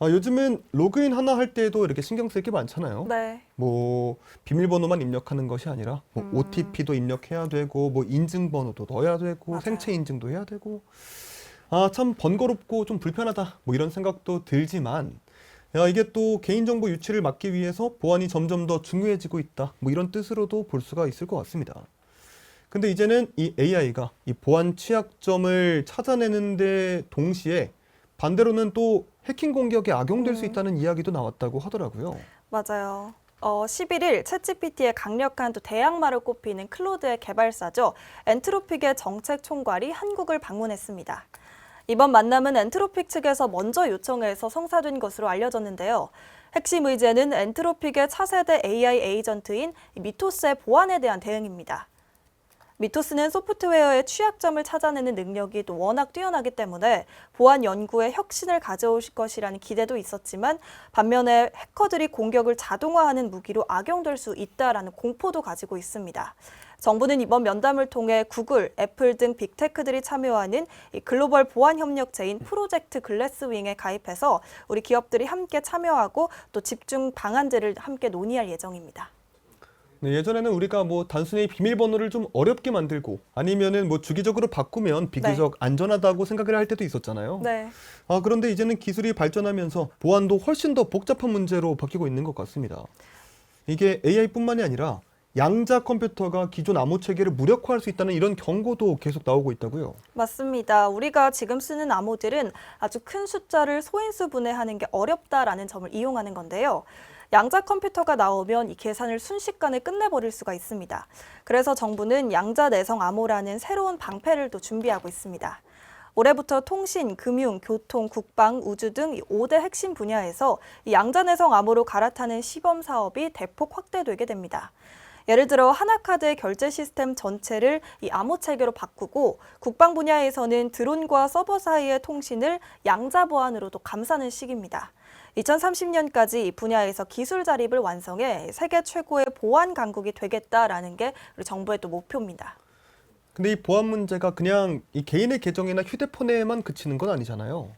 요즘은 로그인 하나 할 때도 이렇게 신경 쓸 게 많잖아요. 네. 비밀번호만 입력하는 것이 아니라 OTP도 입력해야 되고 인증번호도 넣어야 되고 맞아요. 생체 인증도 해야 되고 참 번거롭고 좀 불편하다 이런 생각도 들지만 이게 또 개인정보 유출을 막기 위해서 보안이 점점 더 중요해지고 있다 이런 뜻으로도 볼 수가 있을 것 같습니다. 근데 이제는 이 AI가 이 보안 취약점을 찾아내는데 동시에 반대로는 또 해킹 공격에 악용될 수 있다는 이야기도 나왔다고 하더라고요. 맞아요. 11일 챗GPT의 강력한 또 대항마로 꼽히는 클로드의 개발사죠. 엔트로픽의 정책 총괄이 한국을 방문했습니다. 이번 만남은 엔트로픽 측에서 먼저 요청해서 성사된 것으로 알려졌는데요. 핵심 의제는 엔트로픽의 차세대 AI 에이전트인 미토스의 보안에 대한 대응입니다. 미토스는 소프트웨어의 취약점을 찾아내는 능력이 또 워낙 뛰어나기 때문에 보안 연구에 혁신을 가져올 것이라는 기대도 있었지만 반면에 해커들이 공격을 자동화하는 무기로 악용될 수 있다라는 공포도 가지고 있습니다. 정부는 이번 면담을 통해 구글, 애플 등 빅테크들이 참여하는 이 글로벌 보안 협력체인 프로젝트 글래스윙에 가입해서 우리 기업들이 함께 참여하고 또 집중 방안들을 함께 논의할 예정입니다. 네, 예전에는 우리가 뭐 단순히 비밀번호를 좀 어렵게 만들고 아니면은 뭐 주기적으로 바꾸면 비교적 안전하다고 생각을 할 때도 있었잖아요. 네. 그런데 이제는 기술이 발전하면서 보안도 훨씬 더 복잡한 문제로 바뀌고 있는 것 같습니다. 이게 AI뿐만이 아니라 양자 컴퓨터가 기존 암호 체계를 무력화할 수 있다는 이런 경고도 계속 나오고 있다고요. 맞습니다. 우리가 지금 쓰는 암호들은 아주 큰 숫자를 소인수 분해하는 게 어렵다라는 점을 이용하는 건데요. 양자 컴퓨터가 나오면 이 계산을 순식간에 끝내버릴 수가 있습니다. 그래서 정부는 양자 내성 암호라는 새로운 방패를 또 준비하고 있습니다. 올해부터 통신, 금융, 교통, 국방, 우주 등 5대 핵심 분야에서 이 양자 내성 암호로 갈아타는 시범 사업이 대폭 확대되게 됩니다. 예를 들어 하나카드의 결제 시스템 전체를 이 암호 체계로 바꾸고 국방 분야에서는 드론과 서버 사이의 통신을 양자 보안으로도 감싸는 시기입니다. 2030년까지 이 분야에서 기술 자립을 완성해 세계 최고의 보안 강국이 되겠다라는 게 우리 정부의 또 목표입니다. 근데 이 보안 문제가 그냥 이 개인의 계정이나 휴대폰에만 그치는 건 아니잖아요.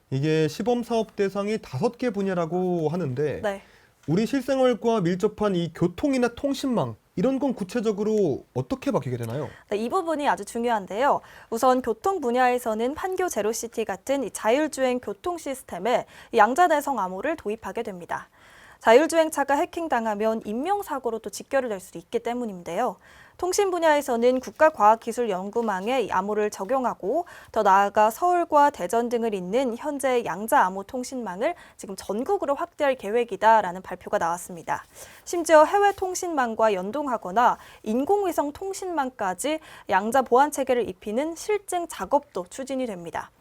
이게 시범 사업 대상이 5개 분야라고 하는데 네. 우리 실생활과 밀접한 이 교통이나 통신망 이런 건 구체적으로 어떻게 바뀌게 되나요? 네, 이 부분이 아주 중요한데요. 우선 교통 분야에서는 판교 제로시티 같은 이 자율주행 교통 시스템에 양자 내성 암호를 도입하게 됩니다. 자율주행차가 해킹당하면 인명사고로 또 직결을 낼 수도 있기 때문인데요. 통신 분야에서는 국가과학기술연구망에 이 암호를 적용하고 더 나아가 서울과 대전 등을 잇는 현재 양자 암호 통신망을 지금 전국으로 확대할 계획이다라는 발표가 나왔습니다. 심지어 해외 통신망과 연동하거나 인공위성 통신망까지 양자 보안 체계를 입히는 실증 작업도 추진이 됩니다.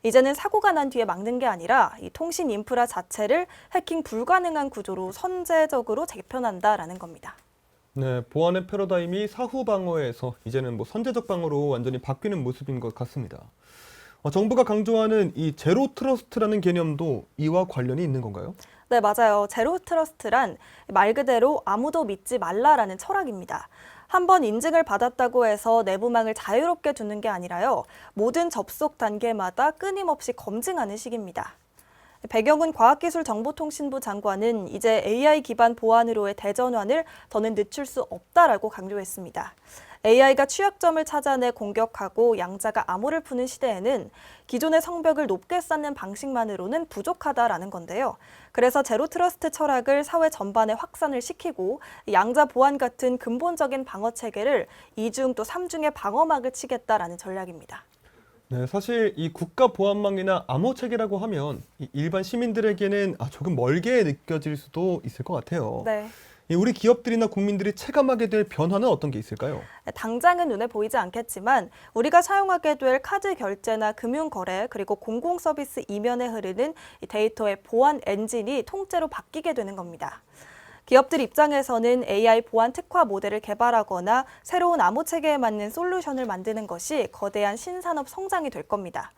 이제는 사고가 난 뒤에 막는 게 아니라 이 통신 인프라 자체를 해킹 불가능한 구조로 선제적으로 재편한다라는 겁니다. 네, 보안의 패러다임이 사후 방어에서 이제는 뭐 선제적 방어로 완전히 바뀌는 모습인 것 같습니다. 정부가 강조하는 이 제로 트러스트라는 개념도 이와 관련이 있는 건가요? 네, 맞아요. 제로 트러스트란 말 그대로 아무도 믿지 말라라는 철학입니다. 한번 인증을 받았다고 해서 내부망을 자유롭게 두는 게 아니라요. 모든 접속 단계마다 끊임없이 검증하는 식입니다. 백영훈 과학기술정보통신부 장관은 이제 AI 기반 보안으로의 대전환을 더는 늦출 수 없다라고 강조했습니다. AI가 취약점을 찾아내 공격하고 양자가 암호를 푸는 시대에는 기존의 성벽을 높게 쌓는 방식만으로는 부족하다라는 건데요. 그래서 제로 트러스트 철학을 사회 전반에 확산을 시키고 양자 보안 같은 근본적인 방어 체계를 2중 또 3중의 방어막을 치겠다라는 전략입니다. 네, 사실 이 국가 보안망이나 암호 체계라고 하면 이 일반 시민들에게는 조금 멀게 느껴질 수도 있을 것 같아요. 네. 우리 기업들이나 국민들이 체감하게 될 변화는 어떤 게 있을까요? 당장은 눈에 보이지 않겠지만 우리가 사용하게 될 카드 결제나 금융거래 그리고 공공서비스 이면에 흐르는 이 데이터의 보안 엔진이 통째로 바뀌게 되는 겁니다. 기업들 입장에서는 AI 보안 특화 모델을 개발하거나 새로운 암호 체계에 맞는 솔루션을 만드는 것이 거대한 신산업 성장이 될 겁니다.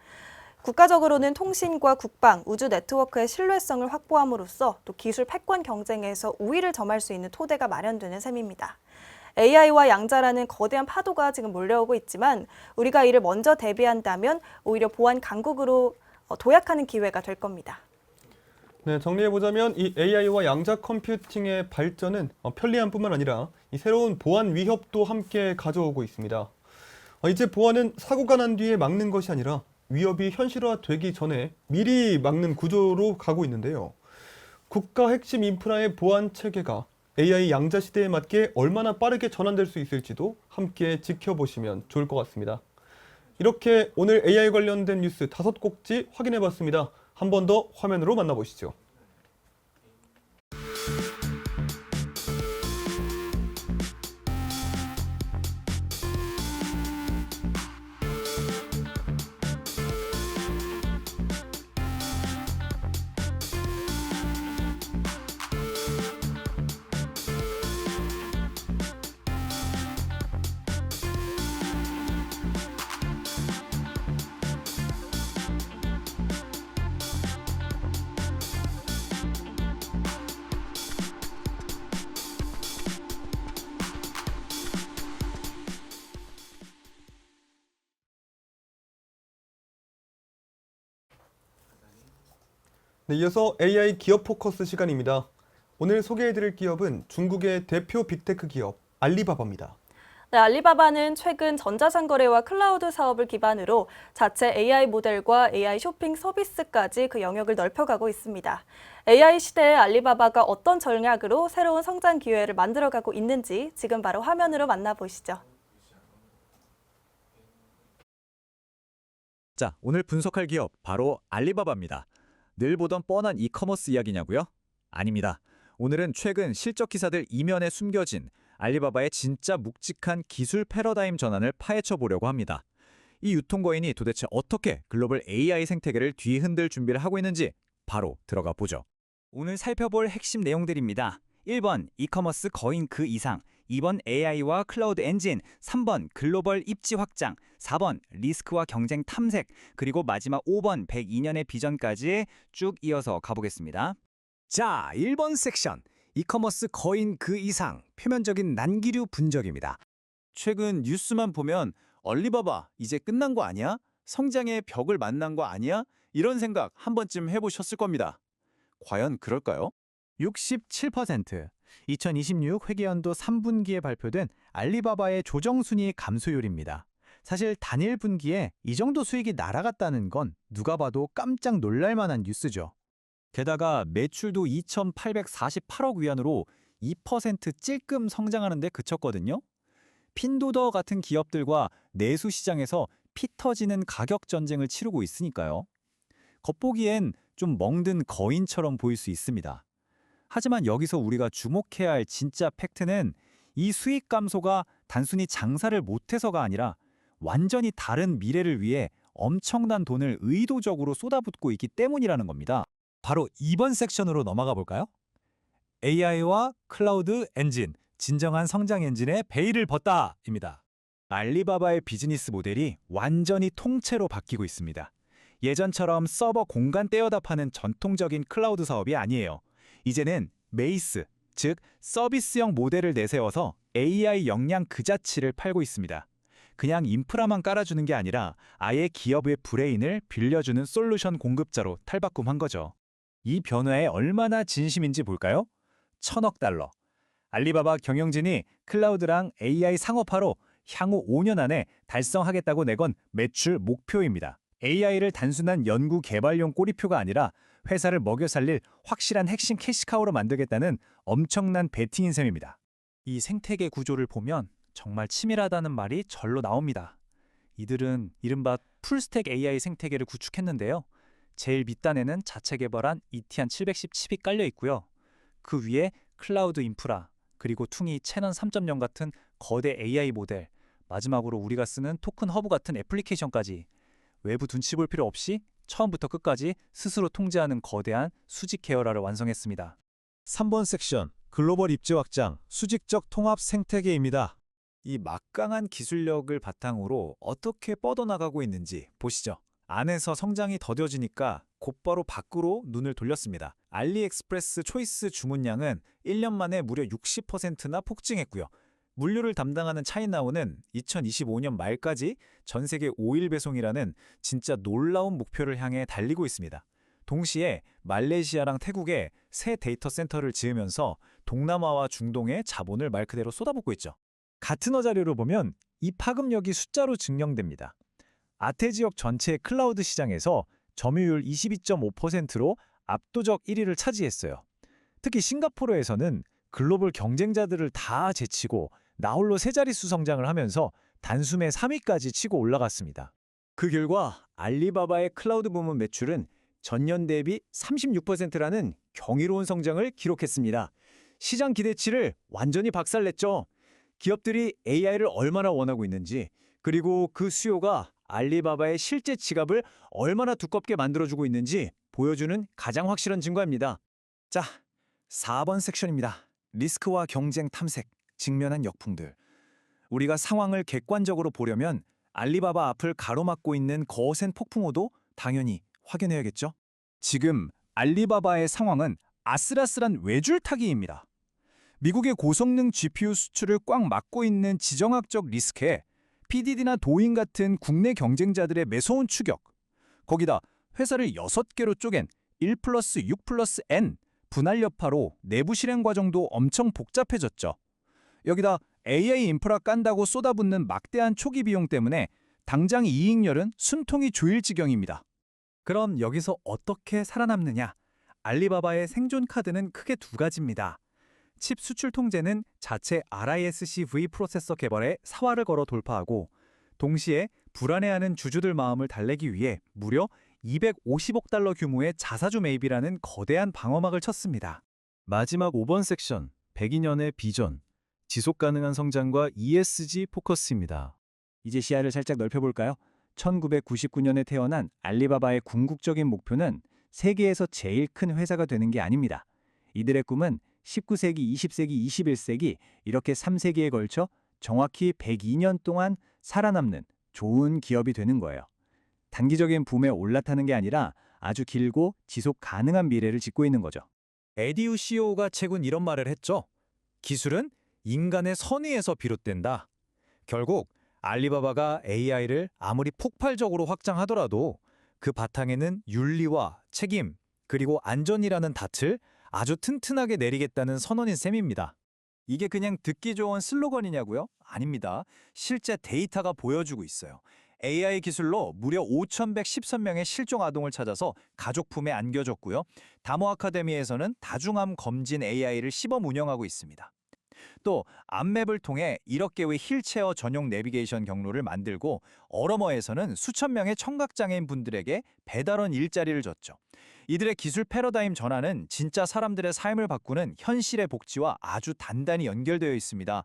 국가적으로는 통신과 국방, 우주 네트워크의 신뢰성을 확보함으로써 또 기술 패권 경쟁에서 우위를 점할 수 있는 토대가 마련되는 셈입니다. AI와 양자라는 거대한 파도가 지금 몰려오고 있지만 우리가 이를 먼저 대비한다면 오히려 보안 강국으로 도약하는 기회가 될 겁니다. 네, 정리해보자면 이 AI와 양자 컴퓨팅의 발전은 편리함뿐만 아니라 이 새로운 보안 위협도 함께 가져오고 있습니다. 이제 보안은 사고가 난 뒤에 막는 것이 아니라 위협이 현실화되기 전에 미리 막는 구조로 가고 있는데요. 국가 핵심 인프라의 보안 체계가 AI 양자 시대에 맞게 얼마나 빠르게 전환될 수 있을지도 함께 지켜보시면 좋을 것 같습니다. 이렇게 오늘 AI 관련된 뉴스 5꼭지 확인해봤습니다. 한 번 더 화면으로 만나보시죠. 네, 이어서 AI 기업 포커스 시간입니다. 오늘 소개해드릴 기업은 중국의 대표 빅테크 기업 알리바바입니다. 네, 알리바바는 최근 전자상거래와 클라우드 사업을 기반으로 자체 AI 모델과 AI 쇼핑 서비스까지 그 영역을 넓혀가고 있습니다. AI 시대의 알리바바가 어떤 전략으로 새로운 성장 기회를 만들어가고 있는지 지금 바로 화면으로 만나보시죠. 자, 오늘 분석할 기업 바로 알리바바입니다. 늘 보던 뻔한 이커머스 이야기냐고요? 아닙니다. 오늘은 최근 실적 기사들 이면에 숨겨진 알리바바의 진짜 묵직한 기술 패러다임 전환을 파헤쳐 보려고 합니다. 이 유통거인이 도대체 어떻게 글로벌 AI 생태계를 뒤흔들 준비를 하고 있는지 바로 들어가 보죠. 오늘 살펴볼 핵심 내용들입니다. 1번 이커머스 거인 그 이상, 2번 AI와 클라우드 엔진, 3번 글로벌 입지 확장, 4번 리스크와 경쟁 탐색, 그리고 마지막 5번 102년의 비전까지 쭉 이어서 가보겠습니다. 자, 1번 섹션. 이커머스 거인 그 이상, 표면적인 난기류 분석입니다. 최근 뉴스만 보면 알리바바 이제 끝난 거 아니야? 성장의 벽을 만난 거 아니야? 이런 생각 한 번쯤 해보셨을 겁니다. 과연 그럴까요? 67%. 2026 회계연도 3분기에 발표된 알리바바의 조정순이익 감소율입니다. 사실 단일 분기에 이 정도 수익이 날아갔다는 건 누가 봐도 깜짝 놀랄 만한 뉴스죠. 게다가 매출도 2,848억 위안으로 2% 찔끔 성장하는 데 그쳤거든요. 핀도더 같은 기업들과 내수 시장에서 피 터지는 가격 전쟁을 치르고 있으니까요. 겉보기엔 좀 멍든 거인처럼 보일 수 있습니다. 하지만 여기서 우리가 주목해야 할 진짜 팩트는 이 수익 감소가 단순히 장사를 못해서가 아니라 완전히 다른 미래를 위해 엄청난 돈을 의도적으로 쏟아붓고 있기 때문이라는 겁니다. 바로 2번 섹션으로 넘어가 볼까요? AI와 클라우드 엔진, 진정한 성장 엔진의 베일을 벗다입니다. 알리바바의 비즈니스 모델이 완전히 통째로 바뀌고 있습니다. 예전처럼 서버 공간 떼어다 파는 전통적인 클라우드 사업이 아니에요. 이제는 메이스, 즉 서비스형 모델을 내세워서 AI 역량 그 자체를 팔고 있습니다. 그냥 인프라만 깔아주는 게 아니라 아예 기업의 브레인을 빌려주는 솔루션 공급자로 탈바꿈한 거죠. 이 변화에 얼마나 진심인지 볼까요? 1,000억 달러. 알리바바 경영진이 클라우드랑 AI 상업화로 향후 5년 안에 달성하겠다고 내건 매출 목표입니다. AI를 단순한 연구 개발용 꼬리표가 아니라 회사를 먹여 살릴 확실한 핵심 캐시카우로 만들겠다는 엄청난 베팅인 셈입니다. 이 생태계 구조를 보면 정말 치밀하다는 말이 절로 나옵니다. 이들은 이른바 풀스택 AI 생태계를 구축했는데요. 제일 밑단에는 자체 개발한 이티안 710 칩이 깔려 있고요. 그 위에 클라우드 인프라, 그리고 퉁이 채넌 3.0 같은 거대 AI 모델, 마지막으로 우리가 쓰는 토큰 허브 같은 애플리케이션까지 외부 눈치 볼 필요 없이 처음부터 끝까지 스스로 통제하는 거대한 수직 계열화를 완성했습니다. 3번 섹션, 글로벌 입지 확장, 수직적 통합 생태계입니다. 이 막강한 기술력을 바탕으로 어떻게 뻗어나가고 있는지 보시죠. 안에서 성장이 더뎌지니까 곧바로 밖으로 눈을 돌렸습니다. 알리익스프레스 초이스 주문량은 1년 만에 무려 60%나 폭증했고요. 물류를 담당하는 차이나우는 2025년 말까지 전 세계 5일 배송이라는 진짜 놀라운 목표를 향해 달리고 있습니다. 동시에 말레이시아랑 태국에 새 데이터 센터를 지으면서 동남아와 중동에 자본을 말 그대로 쏟아붓고 있죠. 같은 자료를 보면 이 파급력이 숫자로 증명됩니다. 아태 지역 전체 클라우드 시장에서 점유율 22.5%로 압도적 1위를 차지했어요. 특히 싱가포르에서는 글로벌 경쟁자들을 다 제치고 나홀로 세 자릿수 성장을 하면서 단숨에 3위까지 치고 올라갔습니다. 그 결과 알리바바의 클라우드 부문 매출은 전년 대비 36%라는 경이로운 성장을 기록했습니다. 시장 기대치를 완전히 박살냈죠. 기업들이 AI를 얼마나 원하고 있는지, 그리고 그 수요가 알리바바의 실제 지갑을 얼마나 두껍게 만들어주고 있는지 보여주는 가장 확실한 증거입니다. 자, 4번 섹션입니다. 리스크와 경쟁 탐색, 직면한 역풍들. 우리가 상황을 객관적으로 보려면 알리바바 앞을 가로막고 있는 거센 폭풍우도 당연히 확인해야겠죠? 지금 알리바바의 상황은 아슬아슬한 외줄타기입니다. 미국의 고성능 GPU 수출을 꽉 막고 있는 지정학적 리스크에 PDD나 도잉 같은 국내 경쟁자들의 매서운 추격, 거기다 회사를 6개로 쪼갠 1+6+n 분할 여파로 내부 실행 과정도 엄청 복잡해졌죠. 여기다 AI 인프라 깐다고 쏟아붓는 막대한 초기 비용 때문에 당장 이익률은 숨통이 조일 지경입니다. 그럼 여기서 어떻게 살아남느냐? 알리바바의 생존 카드는 크게 두 가지입니다. 칩 수출 통제는 자체 RISC-V 프로세서 개발에 사활을 걸어 돌파하고, 동시에 불안해하는 주주들 마음을 달래기 위해 무려 250억 달러 규모의 자사주 매입이라는 거대한 방어막을 쳤습니다. 마지막 5번 섹션, 102년의 비전, 지속 가능한 성장과 ESG 포커스입니다. 이제 시야를 살짝 넓혀볼까요? 1999년에 태어난 알리바바의 궁극적인 목표는 세계에서 제일 큰 회사가 되는 게 아닙니다. 이들의 꿈은 19세기, 20세기, 21세기 이렇게 3세기에 걸쳐 정확히 102년 동안 살아남는 좋은 기업이 되는 거예요. 단기적인 붐에 올라타는 게 아니라 아주 길고 지속 가능한 미래를 짓고 있는 거죠. 에디우 CEO가 최근 이런 말을 했죠. 기술은 인간의 선의에서 비롯된다. 결국 알리바바가 AI를 아무리 폭발적으로 확장하더라도 그 바탕에는 윤리와 책임, 그리고 안전이라는 닻을 아주 튼튼하게 내리겠다는 선언인 셈입니다. 이게 그냥 듣기 좋은 슬로건이냐고요? 아닙니다. 실제 데이터가 보여주고 있어요. AI 기술로 무려 5,113명의 실종 아동을 찾아서 가족 품에 안겨줬고요. 다모 아카데미에서는 다중암 검진 AI를 시범 운영하고 있습니다. 또 암맵을 통해 1억 개의 힐체어 전용 내비게이션 경로를 만들고, 어러머에서는 수천 명의 청각장애인 분들에게 배달원 일자리를 줬죠. 이들의 기술 패러다임 전환은 진짜 사람들의 삶을 바꾸는 현실의 복지와 아주 단단히 연결되어 있습니다.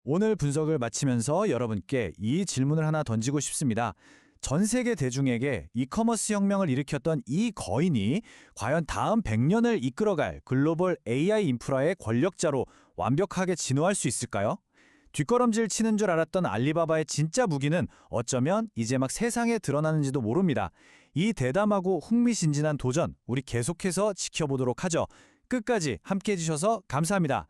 오늘 분석을 마치면서 여러분께 이 질문을 하나 던지고 싶습니다. 전 세계 대중에게 이커머스 혁명을 일으켰던 이 거인이 과연 다음 100년을 이끌어갈 글로벌 AI 인프라의 권력자로 완벽하게 진화할 수 있을까요? 뒷걸음질 치는 줄 알았던 알리바바의 진짜 무기는 어쩌면 이제 막 세상에 드러나는지도 모릅니다. 이 대담하고 흥미진진한 도전, 우리 계속해서 지켜보도록 하죠. 끝까지 함께해 주셔서 감사합니다.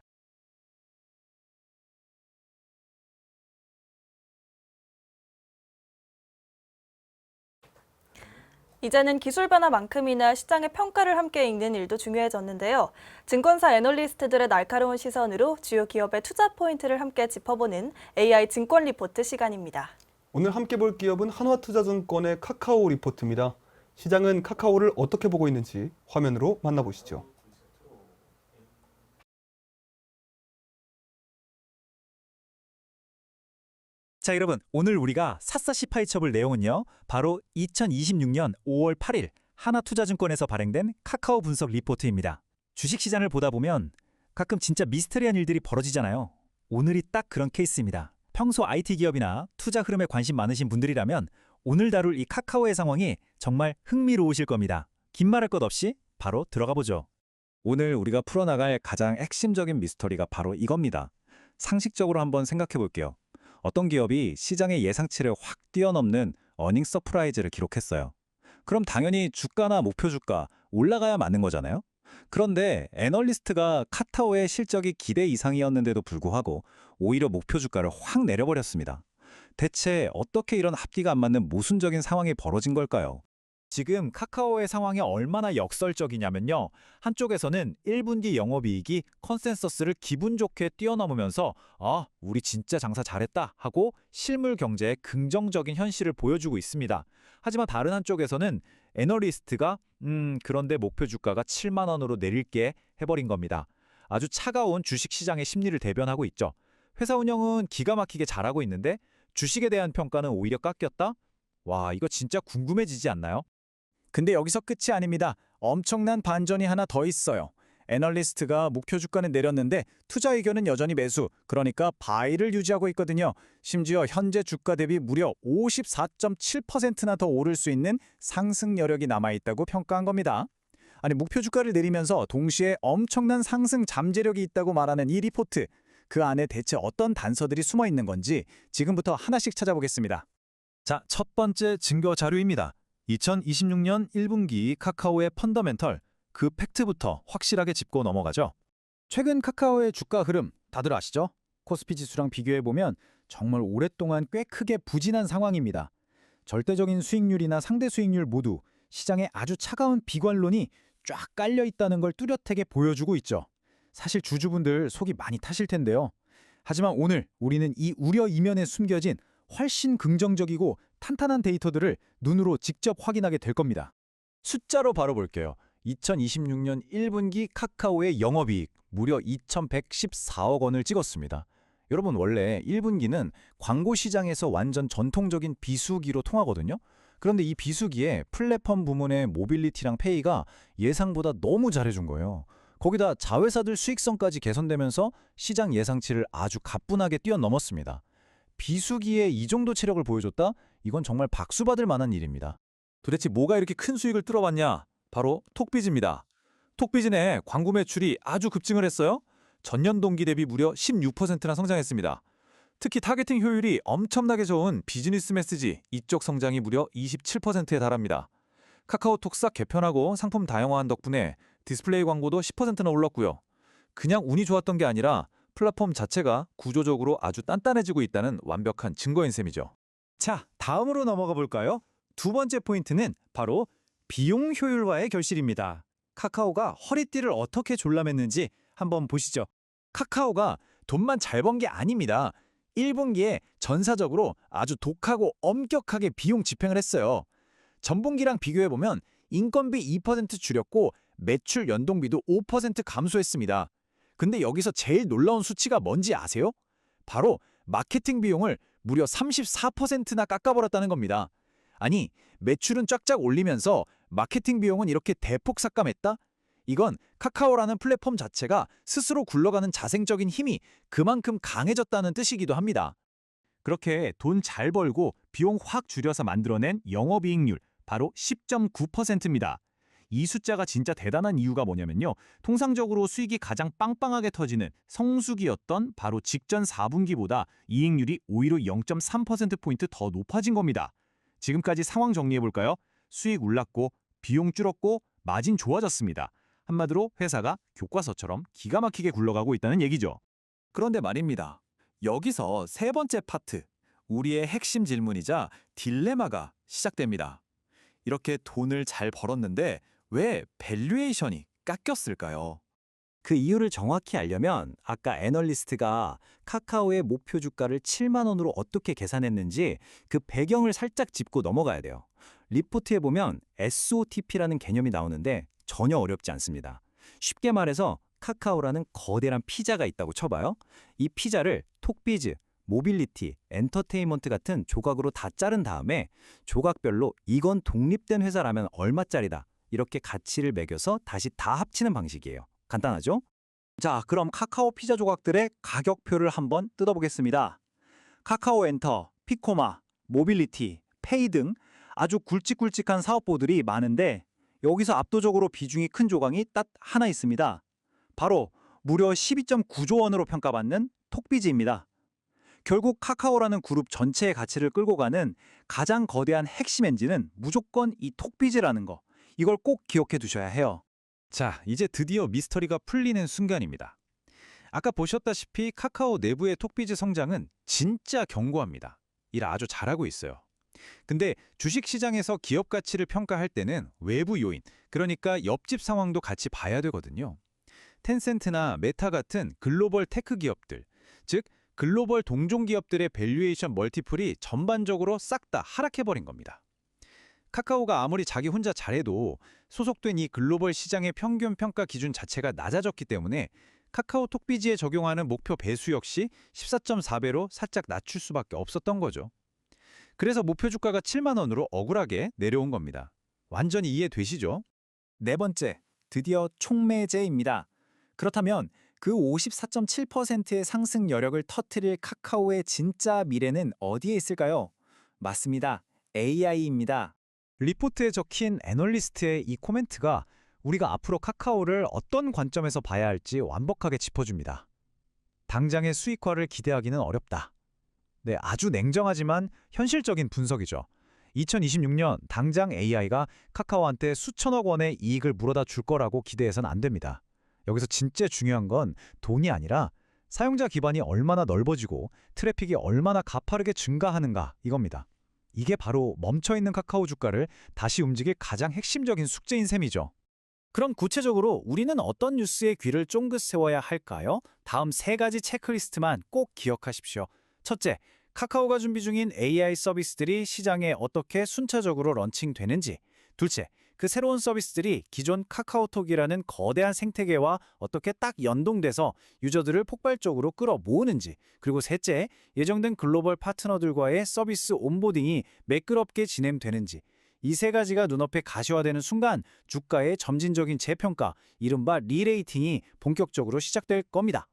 이제는 기술 변화만큼이나 시장의 평가를 함께 읽는 일도 중요해졌는데요. 증권사 애널리스트들의 날카로운 시선으로 주요 기업의 투자 포인트를 함께 짚어보는 AI 증권 리포트 시간입니다. 오늘 함께 볼 기업은 한화투자증권의 카카오 리포트입니다. 시장은 카카오를 어떻게 보고 있는지 화면으로 만나보시죠. 자, 여러분, 오늘 우리가 샅샅이 파헤쳐볼 내용은요, 바로 2026년 5월 8일 하나투자증권에서 발행된 카카오 분석 리포트입니다. 주식시장을 보다 보면 가끔 진짜 미스터리한 일들이 벌어지잖아요. 오늘이 딱 그런 케이스입니다. 평소 IT 기업이나 투자 흐름에 관심 많으신 분들이라면 오늘 다룰 이 카카오의 상황이 정말 흥미로우실 겁니다. 긴 말할 것 없이 바로 들어가 보죠. 오늘 우리가 풀어나갈 가장 핵심적인 미스터리가 바로 이겁니다. 상식적으로 한번 생각해 볼게요. 어떤 기업이 시장의 예상치를 확 뛰어넘는 어닝 서프라이즈를 기록했어요. 그럼 당연히 주가나 목표 주가 올라가야 맞는 거잖아요. 그런데 애널리스트가 카카오의 실적이 기대 이상이었는데도 불구하고 오히려 목표 주가를 확 내려버렸습니다. 대체 어떻게 이런 앞뒤가 안 맞는 모순적인 상황이 벌어진 걸까요? 지금 카카오의 상황이 얼마나 역설적이냐면요. 한쪽에서는 1분기 영업이익이 컨센서스를 기분 좋게 뛰어넘으면서 우리 진짜 장사 잘했다 하고 실물 경제의 긍정적인 현실을 보여주고 있습니다. 하지만 다른 한쪽에서는 애널리스트가 그런데 목표 주가가 7만 원으로 내릴게 해버린 겁니다. 아주 차가운 주식시장의 심리를 대변하고 있죠. 회사 운영은 기가 막히게 잘하고 있는데 주식에 대한 평가는 오히려 깎였다? 와, 이거 진짜 궁금해지지 않나요? 근데 여기서 끝이 아닙니다. 엄청난 반전이 하나 더 있어요. 애널리스트가 목표 주가는 내렸는데 투자 의견은 여전히 매수, 그러니까 바이를 유지하고 있거든요. 심지어 현재 주가 대비 무려 54.7%나 더 오를 수 있는 상승 여력이 남아있다고 평가한 겁니다. 아니, 목표 주가를 내리면서 동시에 엄청난 상승 잠재력이 있다고 말하는 이 리포트, 그 안에 대체 어떤 단서들이 숨어 있는 건지 지금부터 하나씩 찾아보겠습니다. 자, 첫 번째 증거 자료입니다. 2026년 1분기 카카오의 펀더멘털, 그 팩트부터 확실하게 짚고 넘어가죠. 최근 카카오의 주가 흐름 다들 아시죠? 코스피 지수랑 비교해보면 정말 오랫동안 꽤 크게 부진한 상황입니다. 절대적인 수익률이나 상대 수익률 모두 시장의 아주 차가운 비관론이 쫙 깔려 있다는 걸 뚜렷하게 보여주고 있죠. 사실 주주분들 속이 많이 타실 텐데요. 하지만 오늘 우리는 이 우려 이면에 숨겨진 훨씬 긍정적이고 탄탄한 데이터들을 눈으로 직접 확인하게 될 겁니다. 숫자로 바로 볼게요. 2026년 1분기 카카오의 영업이익 무려 2,114억 원을 찍었습니다. 여러분 원래 1분기는 광고 시장에서 완전 전통적인 비수기로 통하거든요. 그런데 이 비수기에 플랫폼 부문의 모빌리티랑 페이가 예상보다 너무 잘해준 거예요. 거기다 자회사들 수익성까지 개선되면서 시장 예상치를 아주 가뿐하게 뛰어넘었습니다. 비수기에 이 정도 체력을 보여줬다? 이건 정말 박수 받을 만한 일입니다. 도대체 뭐가 이렇게 큰 수익을 뚫어봤냐? 바로 톡비즈입니다. 톡비즈의 광고 매출이 아주 급증을 했어요. 전년 동기 대비 무려 16%나 성장했습니다. 특히 타겟팅 효율이 엄청나게 좋은 비즈니스 메시지 이쪽 성장이 무려 27%에 달합니다. 카카오톡 싹 개편하고 상품 다양화한 덕분에 디스플레이 광고도 10%나 올랐고요. 그냥 운이 좋았던 게 아니라 플랫폼 자체가 구조적으로 아주 단단해지고 있다는 완벽한 증거인 셈이죠. 자, 다음으로 넘어가 볼까요? 두 번째 포인트는 바로 비용 효율화의 결실입니다. 카카오가 허리띠를 어떻게 졸라맸는지 한번 보시죠. 카카오가 돈만 잘 번 게 아닙니다. 1분기에 전사적으로 아주 독하고 엄격하게 비용 집행을 했어요. 전분기랑 비교해보면 인건비 2% 줄였고 매출 연동비도 5% 감소했습니다. 근데 여기서 제일 놀라운 수치가 뭔지 아세요? 바로 마케팅 비용을 무려 34%나 깎아버렸다는 겁니다. 아니, 매출은 쫙쫙 올리면서 마케팅 비용은 이렇게 대폭 삭감했다? 이건 카카오라는 플랫폼 자체가 스스로 굴러가는 자생적인 힘이 그만큼 강해졌다는 뜻이기도 합니다. 그렇게 돈 잘 벌고 비용 확 줄여서 만들어낸 영업이익률 바로 10.9%입니다. 이 숫자가 진짜 대단한 이유가 뭐냐면요. 통상적으로 수익이 가장 빵빵하게 터지는 성수기였던 바로 직전 4분기보다 이익률이 오히려 0.3%포인트 더 높아진 겁니다. 지금까지 상황 정리해볼까요? 수익 올랐고 비용 줄었고 마진 좋아졌습니다. 한마디로 회사가 교과서처럼 기가 막히게 굴러가고 있다는 얘기죠. 그런데 말입니다. 여기서 세 번째 파트, 우리의 핵심 질문이자 딜레마가 시작됩니다. 이렇게 돈을 잘 벌었는데 왜 밸류에이션이 깎였을까요? 그 이유를 정확히 알려면 아까 애널리스트가 카카오의 목표 주가를 7만 원으로 어떻게 계산했는지 그 배경을 살짝 짚고 넘어가야 돼요. 리포트에 보면 SOTP라는 개념이 나오는데 전혀 어렵지 않습니다. 쉽게 말해서 카카오라는 거대한 피자가 있다고 쳐봐요. 이 피자를 톡비즈, 모빌리티, 엔터테인먼트 같은 조각으로 다 자른 다음에 조각별로 이건 독립된 회사라면 얼마짜리다 이렇게 가치를 매겨서 다시 다 합치는 방식이에요. 간단하죠? 자, 그럼 카카오 피자 조각들의 가격표를 한번 뜯어보겠습니다. 카카오 엔터, 피코마, 모빌리티, 페이 등 아주 굵직굵직한 사업부들이 많은데 여기서 압도적으로 비중이 큰 조각이 딱 하나 있습니다. 바로 무려 12.9조 원으로 평가받는 톡비즈입니다. 결국 카카오라는 그룹 전체의 가치를 끌고 가는 가장 거대한 핵심 엔진은 무조건 이 톡비즈라는 거. 이걸 꼭 기억해 두셔야 해요. 자, 이제 드디어 미스터리가 풀리는 순간입니다. 아까 보셨다시피 카카오 내부의 톡비즈 성장은 진짜 견고합니다. 일 아주 잘하고 있어요. 근데 주식시장에서 기업 가치를 평가할 때는 외부 요인, 그러니까 옆집 상황도 같이 봐야 되거든요. 텐센트나 메타 같은 글로벌 테크 기업들, 즉 글로벌 동종 기업들의 밸류에이션 멀티플이 전반적으로 싹 다 하락해버린 겁니다. 카카오가 아무리 자기 혼자 잘해도 소속된 이 글로벌 시장의 평균 평가 기준 자체가 낮아졌기 때문에 카카오톡비즈에 적용하는 목표 배수 역시 14.4배로 살짝 낮출 수밖에 없었던 거죠. 그래서 목표 주가가 7만 원으로 억울하게 내려온 겁니다. 완전히 이해되시죠? 네 번째, 드디어 촉매제입니다. 그렇다면 그 54.7%의 상승 여력을 터뜨릴 카카오의 진짜 미래는 어디에 있을까요? 맞습니다. AI입니다. 리포트에 적힌 애널리스트의 이 코멘트가 우리가 앞으로 카카오를 어떤 관점에서 봐야 할지 완벽하게 짚어줍니다. 당장의 수익화를 기대하기는 어렵다. 네, 아주 냉정하지만 현실적인 분석이죠. 2026년 당장 AI가 카카오한테 수천억 원의 이익을 물어다 줄 거라고 기대해서는 안 됩니다. 여기서 진짜 중요한 건 돈이 아니라 사용자 기반이 얼마나 넓어지고 트래픽이 얼마나 가파르게 증가하는가 이겁니다. 이게 바로 멈춰있는 카카오 주가를 다시 움직일 가장 핵심적인 숙제인 셈이죠. 그럼 구체적으로 우리는 어떤 뉴스에 귀를 쫑긋 세워야 할까요? 다음 3가지 체크리스트만 꼭 기억하십시오. 첫째, 카카오가 준비 중인 AI 서비스들이 시장에 어떻게 순차적으로 런칭되는지. 둘째, 그 새로운 서비스들이 기존 카카오톡이라는 거대한 생태계와 어떻게 딱 연동돼서 유저들을 폭발적으로 끌어모으는지. 그리고 셋째, 예정된 글로벌 파트너들과의 서비스 온보딩이 매끄럽게 진행되는지. 이 3가지가 눈앞에 가시화되는 순간 주가의 점진적인 재평가, 이른바 리레이팅이 본격적으로 시작될 겁니다.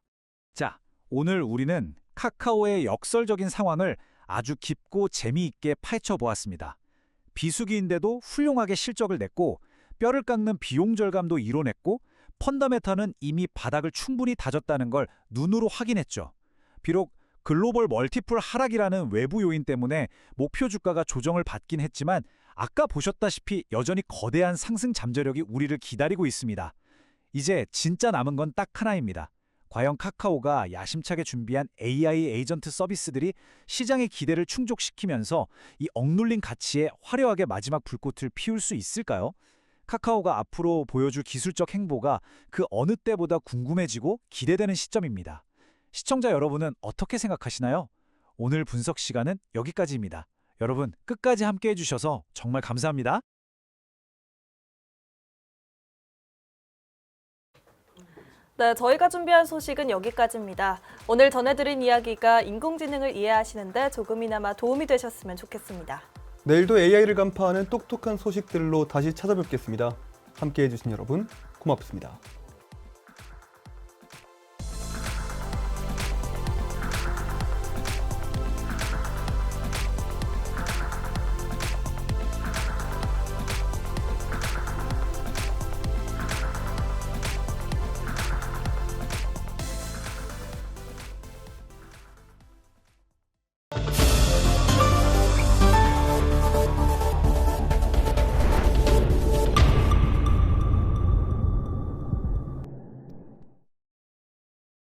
자, 오늘 우리는 카카오의 역설적인 상황을 아주 깊고 재미있게 파헤쳐 보았습니다. 비수기인데도 훌륭하게 실적을 냈고 뼈를 깎는 비용 절감도 이뤄냈고 펀더멘털은 이미 바닥을 충분히 다졌다는 걸 눈으로 확인했죠. 비록 글로벌 멀티플 하락이라는 외부 요인 때문에 목표 주가가 조정을 받긴 했지만 아까 보셨다시피 여전히 거대한 상승 잠재력이 우리를 기다리고 있습니다. 이제 진짜 남은 건 딱 하나입니다. 과연 카카오가 야심차게 준비한 AI 에이전트 서비스들이 시장의 기대를 충족시키면서 이 억눌린 가치에 화려하게 마지막 불꽃을 피울 수 있을까요? 카카오가 앞으로 보여줄 기술적 행보가 그 어느 때보다 궁금해지고 기대되는 시점입니다. 시청자 여러분은 어떻게 생각하시나요? 오늘 분석 시간은 여기까지입니다. 여러분 끝까지 함께 해주셔서 정말 감사합니다. 네, 저희가 준비한 소식은 여기까지입니다. 오늘 전해드린 이야기가 인공지능을 이해하시는데 조금이나마 도움이 되셨으면 좋겠습니다. 내일도 AI를 간파하는 똑똑한 소식들로 다시 찾아뵙겠습니다. 함께해 주신 여러분 고맙습니다.